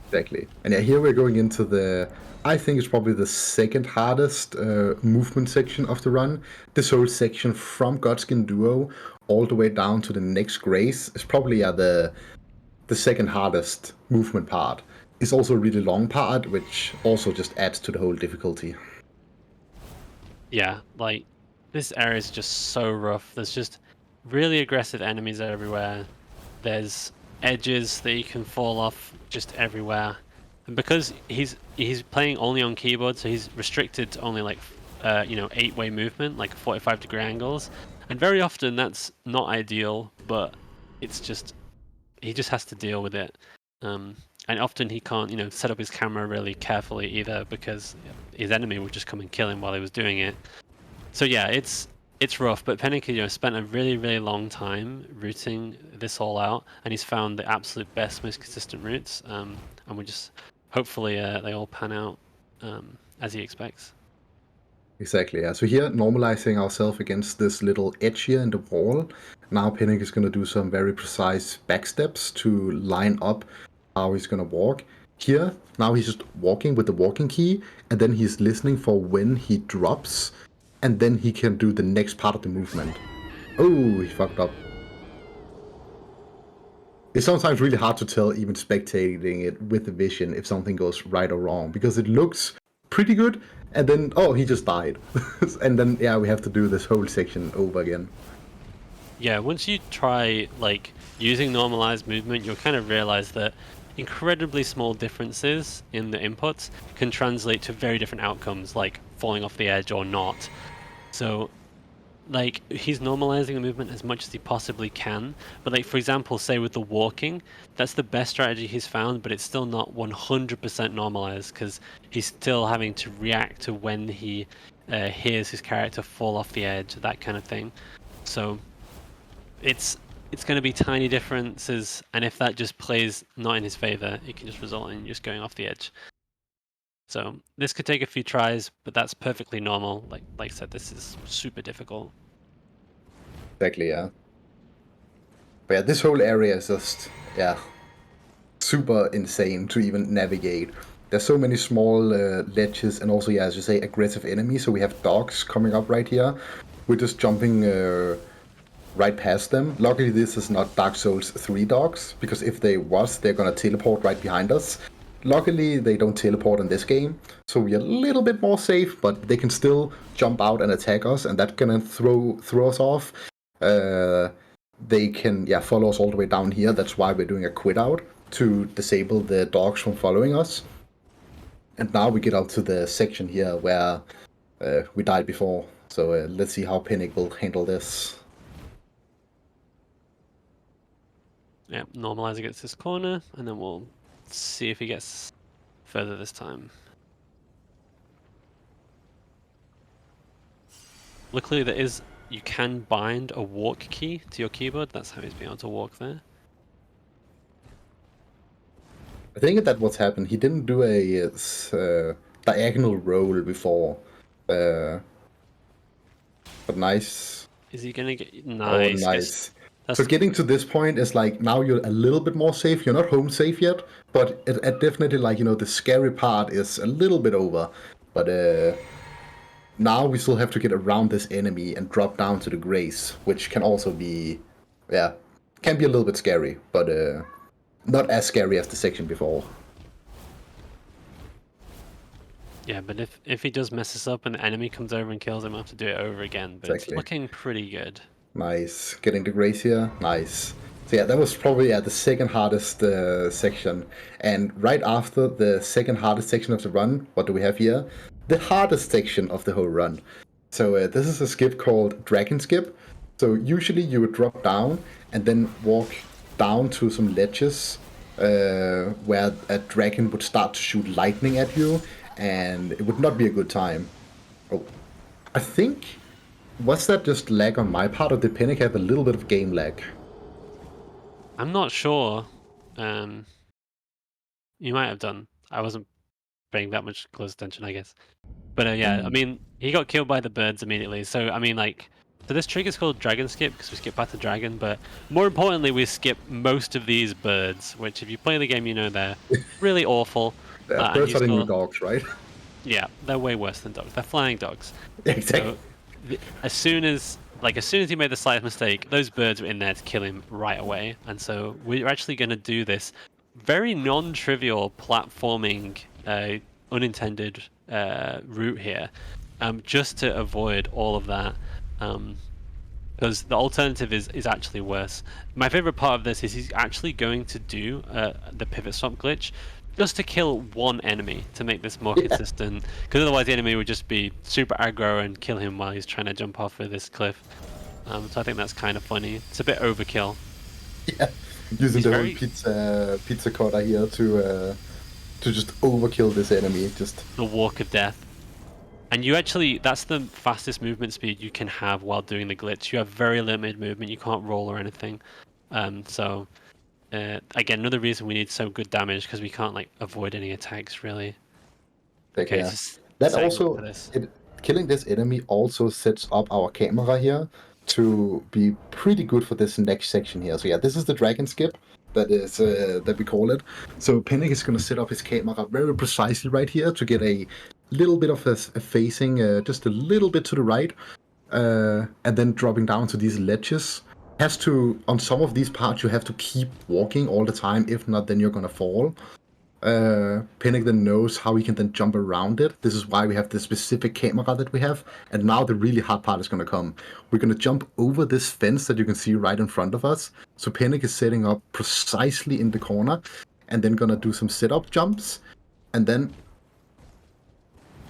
Speaker 3: Exactly. And yeah, here we're going into the, I think it's probably the second hardest movement section of the run. This whole section from Godskin Duo all the way down to the next Grace is probably the second hardest movement part. It's also a really long part, which also just adds to the whole difficulty.
Speaker 4: Yeah, like, this area is just so rough. There's just really aggressive enemies everywhere. There's edges that you can fall off just everywhere. And because he's playing only on keyboard, so he's restricted to only like 8-way movement, like 45-degree angles. And very often that's not ideal, but it's just he just has to deal with it. And often he can't, set up his camera really carefully either because his enemy would just come and kill him while he was doing it. So yeah, it's rough, but Pennek, spent a really, really long time routing this all out, and he's found the absolute best, most consistent routes, and we just, hopefully they all pan out as he expects.
Speaker 3: Exactly, yeah. So here, normalizing ourselves against this little edge here in the wall. Now Pennek is going to do some very precise backsteps to line up how he's going to walk. Here, now he's just walking with the walking key, and then he's listening for when he drops, and then he can do the next part of the movement. Oh, he fucked up. It's sometimes really hard to tell, even spectating it with the vision, if something goes right or wrong, because it looks pretty good, and then, oh, he just died. And then, yeah, we have to do this whole section over again.
Speaker 4: Yeah, once you try, like, using normalized movement, you'll kind of realize that incredibly small differences in the inputs can translate to very different outcomes, like falling off the edge or not. So, like, he's normalizing the movement as much as he possibly can, but like, for example, say with the walking, that's the best strategy he's found, but it's still not 100% normalized because he's still having to react to when he hears his character fall off the edge, that kind of thing. So it's going to be tiny differences, and if that just plays not in his favor, it can just result in just going off the edge. So this could take a few tries, but that's perfectly normal. Like I said, this is super difficult.
Speaker 3: Exactly, yeah. But yeah, this whole area is just, yeah, super insane to even navigate. There's so many small ledges, and also, yeah, as you say, aggressive enemies. So we have dogs coming up right here. We're just jumping right past them. Luckily, this is not Dark Souls 3 dogs, because if they was, they're gonna teleport right behind us. Luckily, they don't teleport in this game, so we're a little bit more safe, but they can still jump out and attack us, and that's gonna throw us off. They can follow us all the way down here. That's why we're doing a quit out, to disable the dogs from following us. And now we get up to the section here where we died before. So let's see how Pennek will handle this.
Speaker 4: Yeah, normalize against this corner, and then we'll see if he gets further this time. Luckily, you can bind a walk key to your keyboard. That's how he's been able to walk there.
Speaker 3: I think that what's happened. He didn't do a diagonal roll before. But nice.
Speaker 4: Is he gonna get nice?
Speaker 3: Oh, nice.
Speaker 4: That's...
Speaker 3: So getting to this point is like, now you're a little bit more safe. You're not home safe yet, but it definitely, like, the scary part is a little bit over. But now we still have to get around this enemy and drop down to the grace, which can also be, can be a little bit scary, but not as scary as the section before.
Speaker 4: Yeah, but if he does mess us up and the enemy comes over and kills him, we'll have to do it over again. But
Speaker 3: Exactly.
Speaker 4: It's looking pretty good.
Speaker 3: Nice. Getting the grace here. Nice. So yeah, that was probably the second hardest section. And right after the second hardest section of the run, what do we have here? The hardest section of the whole run. So this is a skip called Dragon Skip. So usually you would drop down and then walk down to some ledges where a dragon would start to shoot lightning at you, and it would not be a good time. Oh, I think... Was that just lag on my part, or did Pennek have a little bit of game lag?
Speaker 4: I'm not sure. You might have done. I wasn't paying that much close attention, I guess. But yeah, I mean, he got killed by the birds immediately. So, I mean, like... So this trick is called Dragon Skip, because we skip past the dragon, but more importantly, we skip most of these birds, which if you play the game, you know they're really awful.
Speaker 3: Birds are the new dogs, right?
Speaker 4: Yeah, they're way worse than dogs. They're flying dogs.
Speaker 3: Exactly.
Speaker 4: So, as soon as he made the slightest mistake, those birds were in there to kill him right away. And so we're actually going to do this very non-trivial platforming, unintended route here, just to avoid all of that. Because the alternative is actually worse. My favorite part of this is he's actually going to do the pivot stop glitch, just to kill one enemy to make this more consistent, because otherwise the enemy would just be super aggro and kill him while he's trying to jump off of this cliff. So I think that's kind of funny. It's a bit overkill.
Speaker 3: Yeah, using the whole pizza cutter here to just overkill this enemy. Just
Speaker 4: the walk of death. And that's the fastest movement speed you can have while doing the glitch. You have very limited movement. You can't roll or anything. Again, another reason we need so good damage, because we can't avoid any attacks really. Okay,
Speaker 3: yeah. That also, killing this enemy also sets up our camera here to be pretty good for this next section here. So yeah, this is the Dragon Skip that we call it. So Pennek is going to set up his camera very precisely right here to get a little bit of a facing just a little bit to the right, and then dropping down to these ledges. On some of these parts you have to keep walking all the time, if not then you're gonna fall. Pennek then knows how he can then jump around it. This is why we have the specific camera that we have. And now the really hard part is gonna come. We're gonna jump over this fence that you can see right in front of us. So Pennek is setting up precisely in the corner, and then gonna do some sit-up jumps, and then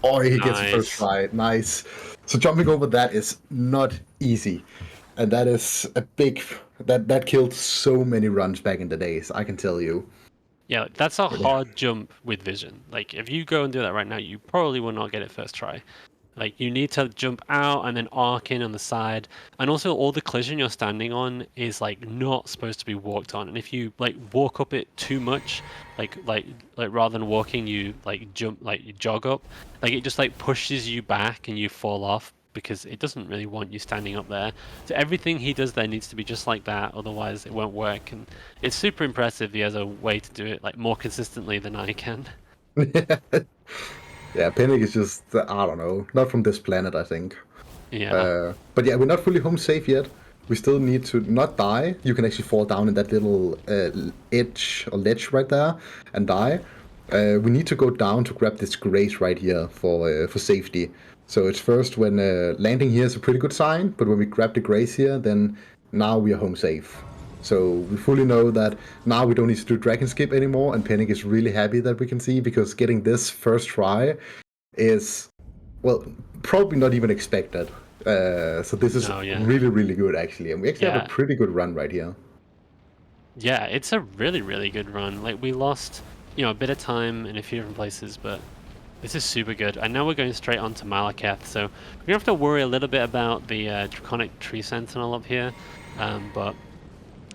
Speaker 3: he gets the first try. Nice. So jumping over that is not easy. And that is a big... That killed so many runs back in the days, I can tell you.
Speaker 4: Yeah, that's a hard jump with vision. If you go and do that right now, you probably will not get it first try. You need to jump out and then arc in on the side. And also, all the collision you're standing on is, not supposed to be walked on. And if you, walk up it too much, rather than walking, you, jump, you jog up, it just, pushes you back and you fall off, because it doesn't really want you standing up there. So everything he does there needs to be just like that, otherwise it won't work. And it's super impressive he has a way to do it more consistently than I can.
Speaker 3: Yeah, Pennek is just, I don't know, not from this planet, I think.
Speaker 4: Yeah.
Speaker 3: But yeah, we're not fully home safe yet. we still need to not die. You can actually fall down in that little edge or ledge right there and die. We need to go down to grab this grace right here for safety. So it's first when landing here is a pretty good sign, but when we grab the grace here, then now we are home safe. So we fully know that now we don't need to do dragon skip anymore, and Pennek is really happy that we can see, because getting this first try is, well, probably not even expected. So this is really, really good, actually. And we actually have a pretty good run right here.
Speaker 4: Yeah, it's a really, really good run. Like, we lost, a bit of time in a few different places, but this is super good. I know we're going straight on to Malekith, so we're going to have to worry a little bit about the Draconic Tree Sentinel up here, but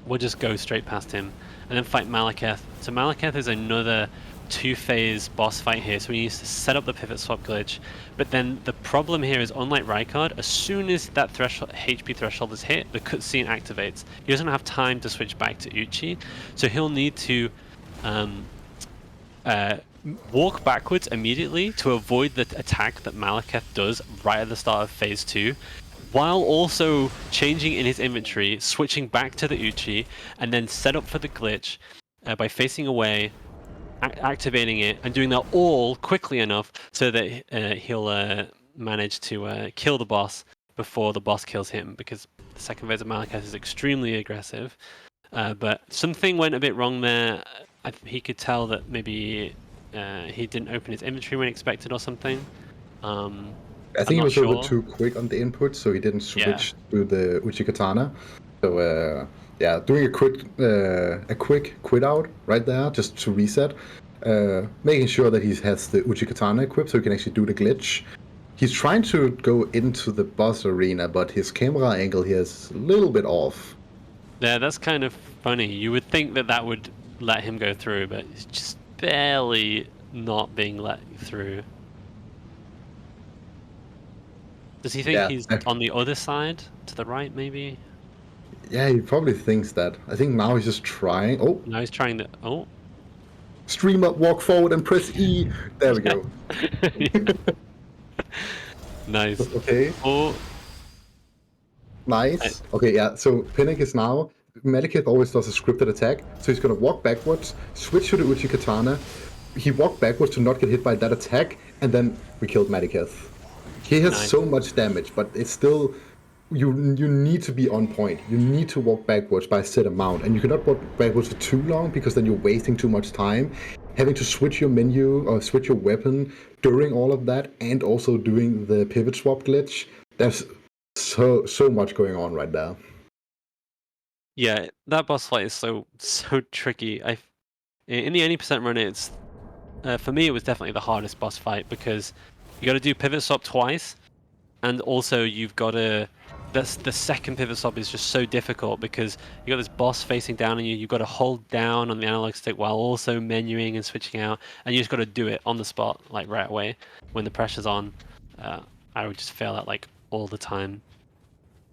Speaker 4: we'll just go straight past him and then fight Malekith. So Malekith is another 2-phase boss fight here, so we need to set up the pivot swap glitch. But then the problem here is, unlike Rykard, as soon as that HP threshold is hit, the cutscene activates. He doesn't have time to switch back to Uchi, so he'll need to walk backwards immediately to avoid the attack that Malekith does right at the start of phase 2, while also changing in his inventory, switching back to the Uchi, and then set up for the glitch by facing away, activating it, and doing that all quickly enough so that he'll manage to kill the boss before the boss kills him, because the second phase of Malekith is extremely aggressive. But something went a bit wrong there. He could tell that maybe he didn't open his inventory when expected or something.
Speaker 3: I think he was a little too quick on the input, so he didn't switch to the Uchi Katana. So yeah, doing a quick quit out right there just to reset, making sure that he has the Uchi Katana equipped so he can actually do the glitch. He's trying to go into the boss arena, but his camera angle here is a little bit off.
Speaker 4: Yeah, that's kind of funny. You would think that would let him go through, but it's just barely not being let through. Does he think he's on the other side? To the right, maybe?
Speaker 3: Yeah, he probably thinks that. I think now he's just trying. Oh!
Speaker 4: Now he's trying to... Oh!
Speaker 3: Stream up, walk forward, and press E! There we go.
Speaker 4: Nice.
Speaker 3: Okay.
Speaker 4: Oh!
Speaker 3: Nice. Okay, yeah, so Pennek is now... Malekith always does a scripted attack, so he's gonna walk backwards, switch to the Uchi Katana. He walked backwards to not get hit by that attack, and then we killed Malekith. He has so much damage, but it's still... You need to be on point. You need to walk backwards by a set amount, and you cannot walk backwards for too long, because then you're wasting too much time. Having to switch your menu or switch your weapon during all of that, and also doing the pivot swap glitch. There's so much going on right there.
Speaker 4: Yeah, that boss fight is so tricky. In the any percent run, it's for me it was definitely the hardest boss fight, because you got to do pivot swap twice, and also you've got to. That's the second pivot swap is just so difficult, because you got this boss facing down on you. You've got to hold down on the analog stick while also menuing and switching out, and you just got to do it on the spot, like right away when the pressure's on. I would just fail at like all the time.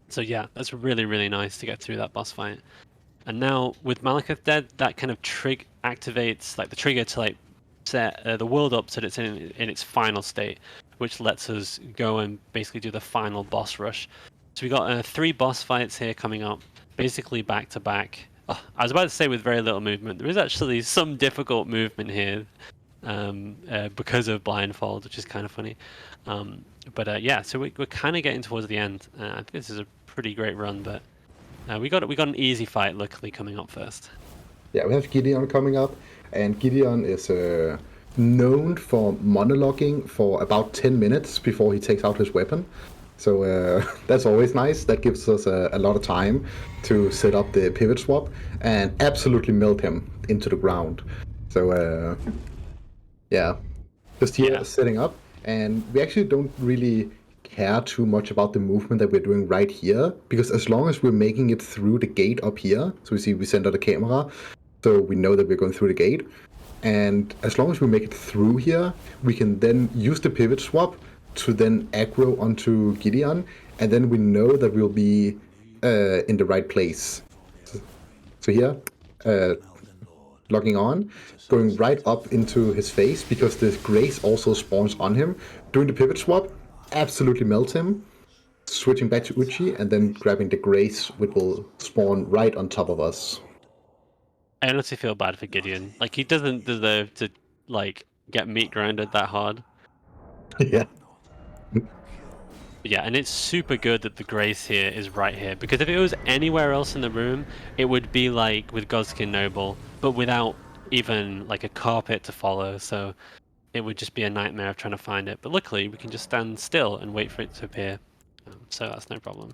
Speaker 4: So yeah, that's really, really nice to get through that boss fight. And now with Malekith dead, that kind of activates like the trigger to like set the world up so that it's in its final state, which lets us go and basically do the final boss rush. So we got 3 boss fights here coming up, basically back to back. Oh, I was about to say with very little movement. There is actually some difficult movement here because of blindfold, which is kind of funny. But yeah, so we're kind of getting towards the end. I think this is a pretty great run, but we got an easy fight luckily coming up first.
Speaker 3: Yeah, we have Gideon coming up, and Gideon is known for monologuing for about 10 minutes before he takes out his weapon. So that's always nice. That gives us a lot of time to set up the pivot swap and absolutely melt him into the ground. So yeah, just here setting up, and we actually don't really care too much about the movement that we're doing right here, because as long as we're making it through the gate up here, so we center the camera, so we know that we're going through the gate, and as long as we make it through here, we can then use the pivot swap to then aggro onto Gideon, and then we know that we'll be in the right place. So here, logging on, going right up into his face, because the grace also spawns on him. Doing the pivot swap, absolutely melt him. switching back to Uchi, and then grabbing the Grace, which will spawn right on top of us.
Speaker 4: I honestly feel bad for Gideon. Like, he doesn't deserve to, like, get meat grinded that hard.
Speaker 3: Yeah.
Speaker 4: Yeah, and it's super good that the Grace here is right here, because if it was anywhere else in the room, it would be like with Godskin Noble, but without even like a carpet to follow, so it would just be a nightmare of trying to find it. But luckily, we can just stand still and wait for it to appear, so that's no problem.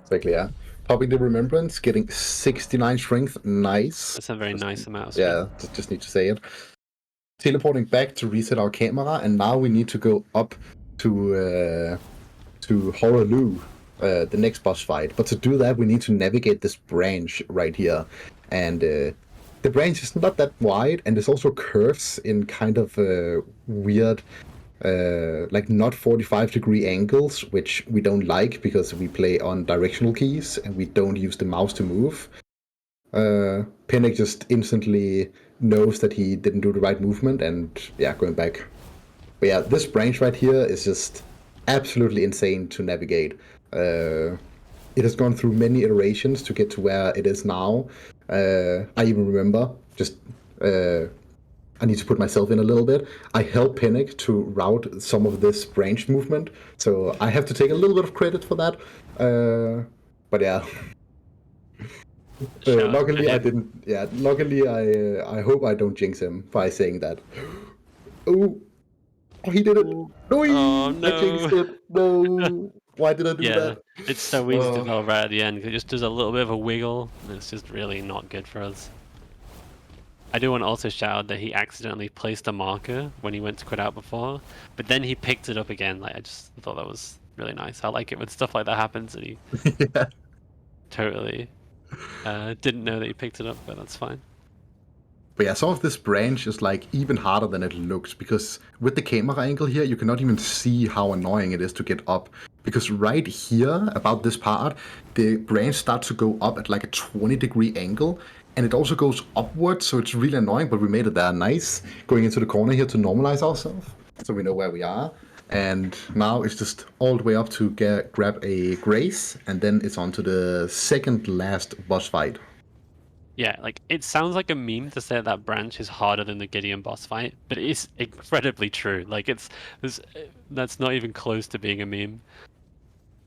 Speaker 3: Exactly, yeah. Popping the Remembrance, getting 69 strength, nice.
Speaker 4: That's a very nice amount of strength.
Speaker 3: Yeah, just need to say it. Teleporting back to reset our camera, and now we need to go up to Horaloo, the next boss fight. But to do that, we need to navigate this branch right here, and the branch is not that wide, and there's also curves in kind of weird, like not 45-degree angles, which we don't like because we play on directional keys and we don't use the mouse to move. Pennek just instantly knows that he didn't do the right movement, and yeah, going back. But yeah, this branch right here is just absolutely insane to navigate. It has gone through many iterations to get to where it is now. I even remember, just I need to put myself in a little bit. I helped Pennek to route some of this branch movement, so I have to take a little bit of credit for that. But yeah. Luckily, I didn't. Yeah, luckily, I hope I don't jinx him by saying that. Oh, he did it! No,
Speaker 4: Oh,
Speaker 3: I
Speaker 4: no.
Speaker 3: jinxed it. No, why did I do that?
Speaker 4: It's so easy to tell right at the end. It just does a little bit of a wiggle, and it's just really not good for us. I do want to also shout out that he accidentally placed a marker when he went to quit out before, but then he picked it up again. Like, I just thought that was really nice. I like it when stuff like that happens, and he
Speaker 3: Yeah.
Speaker 4: totally didn't know that he picked it up, but that's fine.
Speaker 3: But yeah, some of this branch is like even harder than it looks, because with the camera angle here, you cannot even see how annoying it is to get up. Because right here, about this part, the branch starts to go up at like a 20-degree angle, and it also goes upwards, so it's really annoying, but we made it there nice. Going into the corner here to normalize ourselves, so we know where we are. And now it's just all the way up to grab a Grace, and then it's on to the second last boss fight.
Speaker 4: Yeah, like, it sounds like a meme to say that branch is harder than the Gideon boss fight, but it is incredibly true. Like, that's not even close to being a meme.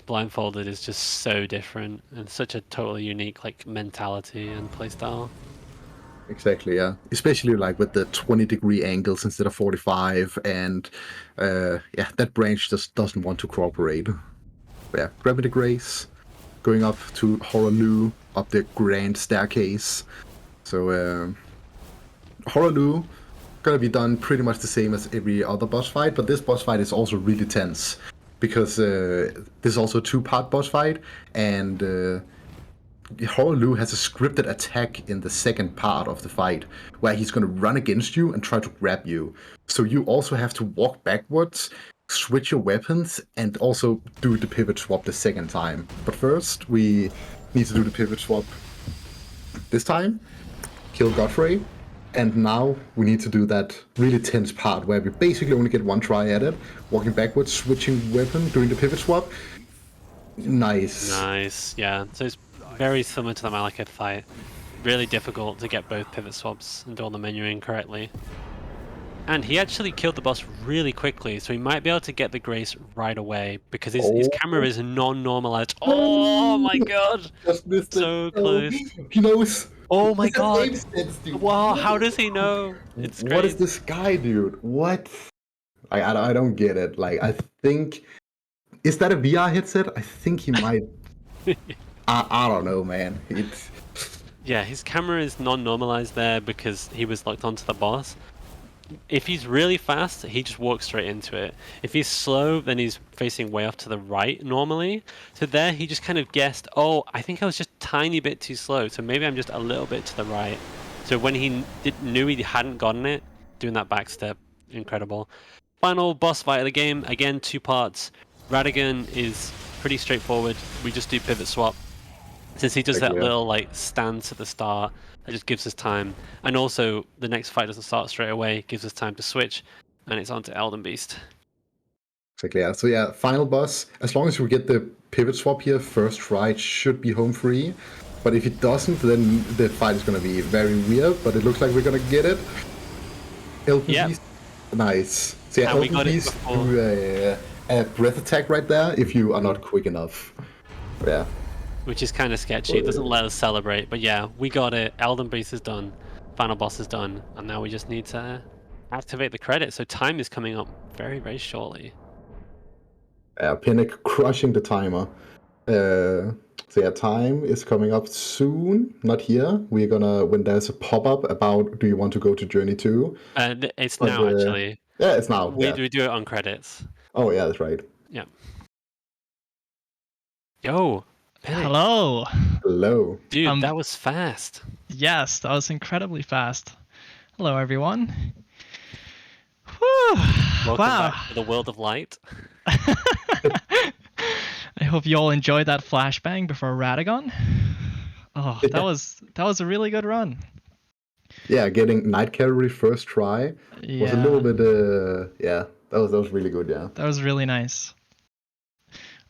Speaker 4: Blindfolded is just so different and such a totally unique like mentality and playstyle.
Speaker 3: Exactly, yeah. Especially like with the 20-degree angles instead of 45, and yeah, that branch just doesn't want to cooperate. But yeah, grabbing the Grace, going up to Horaloo, up the grand staircase. So Horaloo gonna be done pretty much the same as every other boss fight, but this boss fight is also really tense, because this is also a two-part boss fight, and Horaloo has a scripted attack in the second part of the fight, where he's going to run against you and try to grab you. So you also have to walk backwards, switch your weapons, and also do the pivot swap the second time. But first, we need to do the pivot swap this time, kill Godfrey, and now we need to do that really tense part where we basically only get one try at it, walking backwards, switching weapon, doing the pivot swap. Nice.
Speaker 4: Nice, yeah. So it's very similar to the Malekith fight. Really difficult to get both pivot swaps and do all the menuing correctly. And he actually killed the boss really quickly, so he might be able to get the Grace right away, because his camera is non-normalized. Oh my god!
Speaker 3: Just missed
Speaker 4: So
Speaker 3: it.
Speaker 4: close.
Speaker 3: He knows.
Speaker 4: Oh my
Speaker 3: It's a
Speaker 4: god!
Speaker 3: game sense, dude.
Speaker 4: Wow, how does he know? It's great.
Speaker 3: What is this guy, dude? What? I don't get it. Like, I think... Is that a VR headset? I think he might... I don't know, man. It's...
Speaker 4: Yeah, his camera is non-normalized there because he was locked onto the boss. If he's really fast, he just walks straight into it. If he's slow, then he's facing way off to the right normally. So there, he just kind of guessed, oh, I think I was just a tiny bit too slow, so maybe I'm just a little bit to the right. So when he knew he hadn't gotten it, doing that back step, incredible. Final boss fight of the game, again, 2 parts. Radigan is pretty straightforward. We just do pivot swap. Since he does that little like stance at the start, it just gives us time. And also, the next fight doesn't start straight away, gives us time to switch, and it's on to Elden Beast.
Speaker 3: Exactly. Yeah. So yeah, final boss. As long as we get the pivot swap here first try, it should be home free. But if it doesn't, then the fight is going to be very weird. But it looks like we're going to get it. Elden
Speaker 4: Yeah.
Speaker 3: Beast. Nice. So yeah,
Speaker 4: And we
Speaker 3: Elden
Speaker 4: got it
Speaker 3: Beast
Speaker 4: before.
Speaker 3: do a breath attack right there if you are not quick enough. Yeah.
Speaker 4: Which is kind of sketchy. It doesn't let us celebrate. But yeah, we got it. Elden Beast is done. Final boss is done. And now we just need to activate the credits. So time is coming up very, very shortly.
Speaker 3: Pennek crushing the timer. So yeah, time is coming up soon. Not here. We're gonna when there's a pop-up about do you want to go to Journey 2?
Speaker 4: It's
Speaker 3: But,
Speaker 4: now, actually.
Speaker 3: Yeah, it's now.
Speaker 4: We
Speaker 3: Yeah.
Speaker 4: do it on credits.
Speaker 3: Oh yeah, that's right.
Speaker 4: Yeah. Yo, Pennek.
Speaker 2: Hello.
Speaker 3: Hello.
Speaker 4: Dude, that was fast.
Speaker 2: Yes, that was incredibly fast. Hello, everyone. Whew.
Speaker 4: Welcome
Speaker 2: Wow.
Speaker 4: back to the world of light.
Speaker 2: I hope you all enjoyed that flashbang before Radagon. Oh, that was a really good run.
Speaker 3: Yeah, getting Night Cavalry first try was a little bit. Yeah, that was really good. Yeah.
Speaker 2: That was really nice.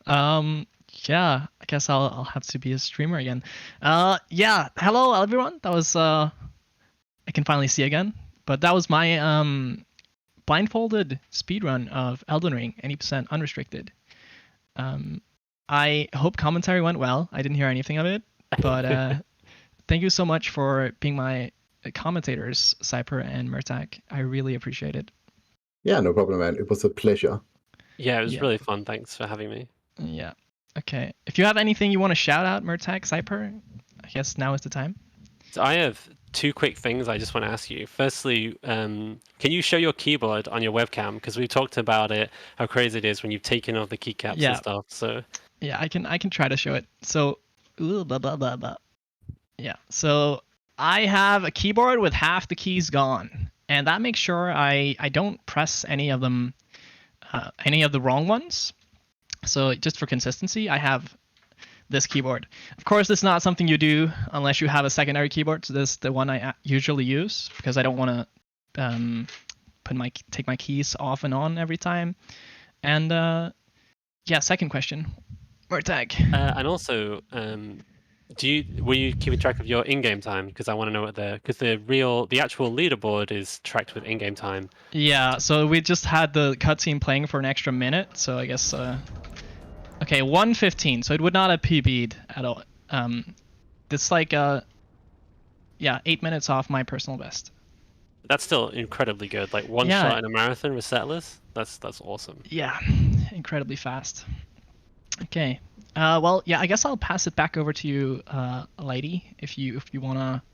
Speaker 2: Yeah, I guess I'll have to be a streamer again. Yeah, hello everyone. That was I can finally see again. But that was my blindfolded speedrun of Elden Ring, 80% unrestricted. I hope commentary went well. I didn't hear anything of it, but thank you so much for being my commentators, Cyper and Murtak. I really appreciate it.
Speaker 3: Yeah, no problem, man. It was a pleasure.
Speaker 4: Yeah, it was really fun. Thanks for having me.
Speaker 2: Yeah. Okay. If you have anything you want to shout out, Murtak, Cyper, I guess now is the time.
Speaker 4: So I have two quick things I just want to ask you. Firstly, can you show your keyboard on your webcam? Because we talked about it, how crazy it is when you've taken off the keycaps and stuff. So
Speaker 2: yeah, I can try to show it. So, blah, blah, blah, blah. Yeah. So I have a keyboard with half the keys gone, and that makes sure I don't press any of them, any of the wrong ones. So just for consistency, I have this keyboard. Of course, this is not something you do unless you have a secondary keyboard. So this is the one I usually use because I don't want to take my keys off and on every time. And yeah, second question, Murtag.
Speaker 4: And also, were you keeping track of your in-game time? Because I want to know what the actual leaderboard is tracked with in-game time.
Speaker 2: Yeah, so we just had the cutscene playing for an extra minute, so I guess okay, 1:15, so it would not have PB'd at all. It's like 8 minutes off my personal best.
Speaker 4: That's still incredibly good. Like one shot in a marathon with setless. That's awesome.
Speaker 2: Yeah, incredibly fast. Okay. Well, yeah, I guess I'll pass it back over to you, lady, if you wanna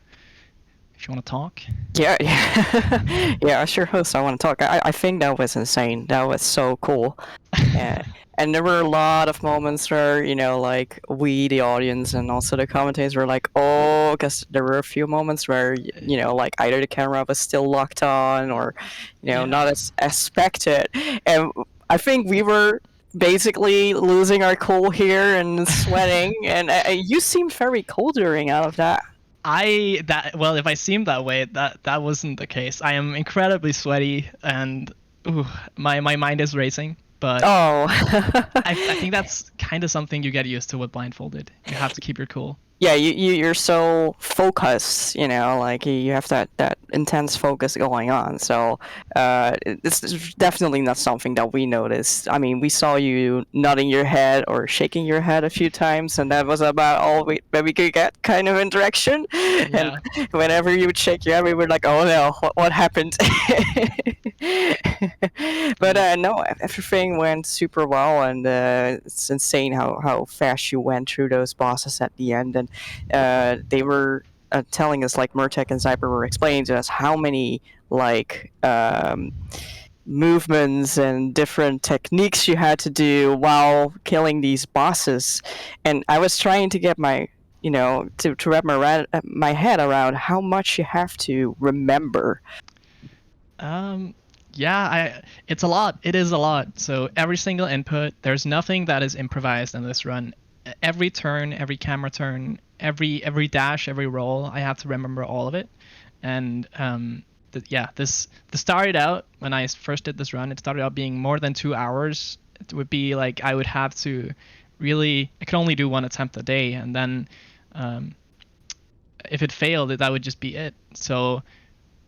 Speaker 2: talk.
Speaker 1: Yeah, yeah, as your host, I want to talk. I think that was insane. That was so cool. And there were a lot of moments where, like, we, the audience, and also the commentators were like, oh, because there were a few moments where, like, either the camera was still locked on or, not as expected. And I think we were basically losing our cool here and sweating, and you seemed very cool during all of that.
Speaker 2: Well, if I seemed that way, that wasn't the case. I am incredibly sweaty, and my mind is racing. But I think that's kind of something you get used to with blindfolded. You have to keep your cool.
Speaker 1: Yeah, you're so focused, like you have that intense focus going on. So it's definitely not something that we noticed. I mean, we saw you nodding your head or shaking your head a few times, and that was about all that we could get kind of interaction. Yeah. And whenever you would shake your head, we were like, oh no, what happened? But no, everything went super well, and it's insane how fast you went through those bosses at the end. And they were telling us, like Murtek and Zyper were explaining to us, how many like movements and different techniques you had to do while killing these bosses. And I was trying to get my to wrap my head around how much you have to remember.
Speaker 2: Yeah, it's a lot. It is a lot. So every single input, there's nothing that is improvised in this run. Every turn, every camera turn, every dash, every roll, I have to remember all of it. And this started out when I first did this run. It started out being more than 2 hours it would be like I would have to I could only do one attempt a day, and then if it failed, that would just be it. So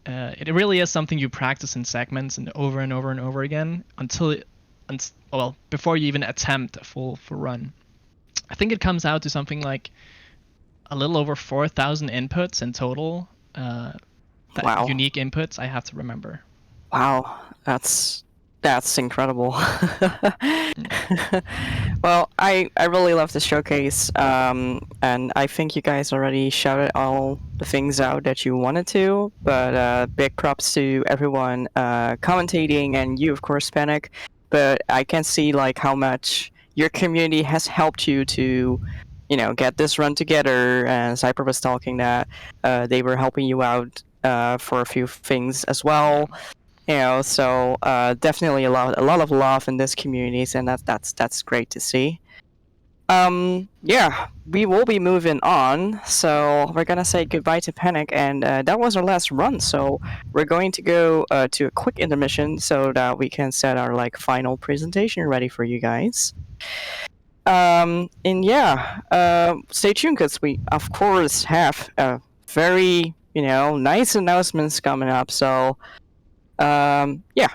Speaker 2: it really is something you practice in segments and over and over and over again before you even attempt a full run. I think it comes out to something like a little over 4,000 inputs in total.
Speaker 1: Wow.
Speaker 2: Unique inputs, I have to remember.
Speaker 1: Wow, that's incredible. Well, I really love the showcase, and I think you guys already shouted all the things out that you wanted to. But big props to everyone commentating, and you, of course, Pennek. But I can see like how much your community has helped you to, get this run together. And Cypher was talking that they were helping you out for a few things as well. So definitely a lot of love in this community, and that's great to see. Yeah, we will be moving on, so we're gonna say goodbye to Pennek, and that was our last run. So we're going to go to a quick intermission so that we can set our final presentation ready for you guys. And yeah, stay tuned because we of course have very nice announcements coming up. So yeah,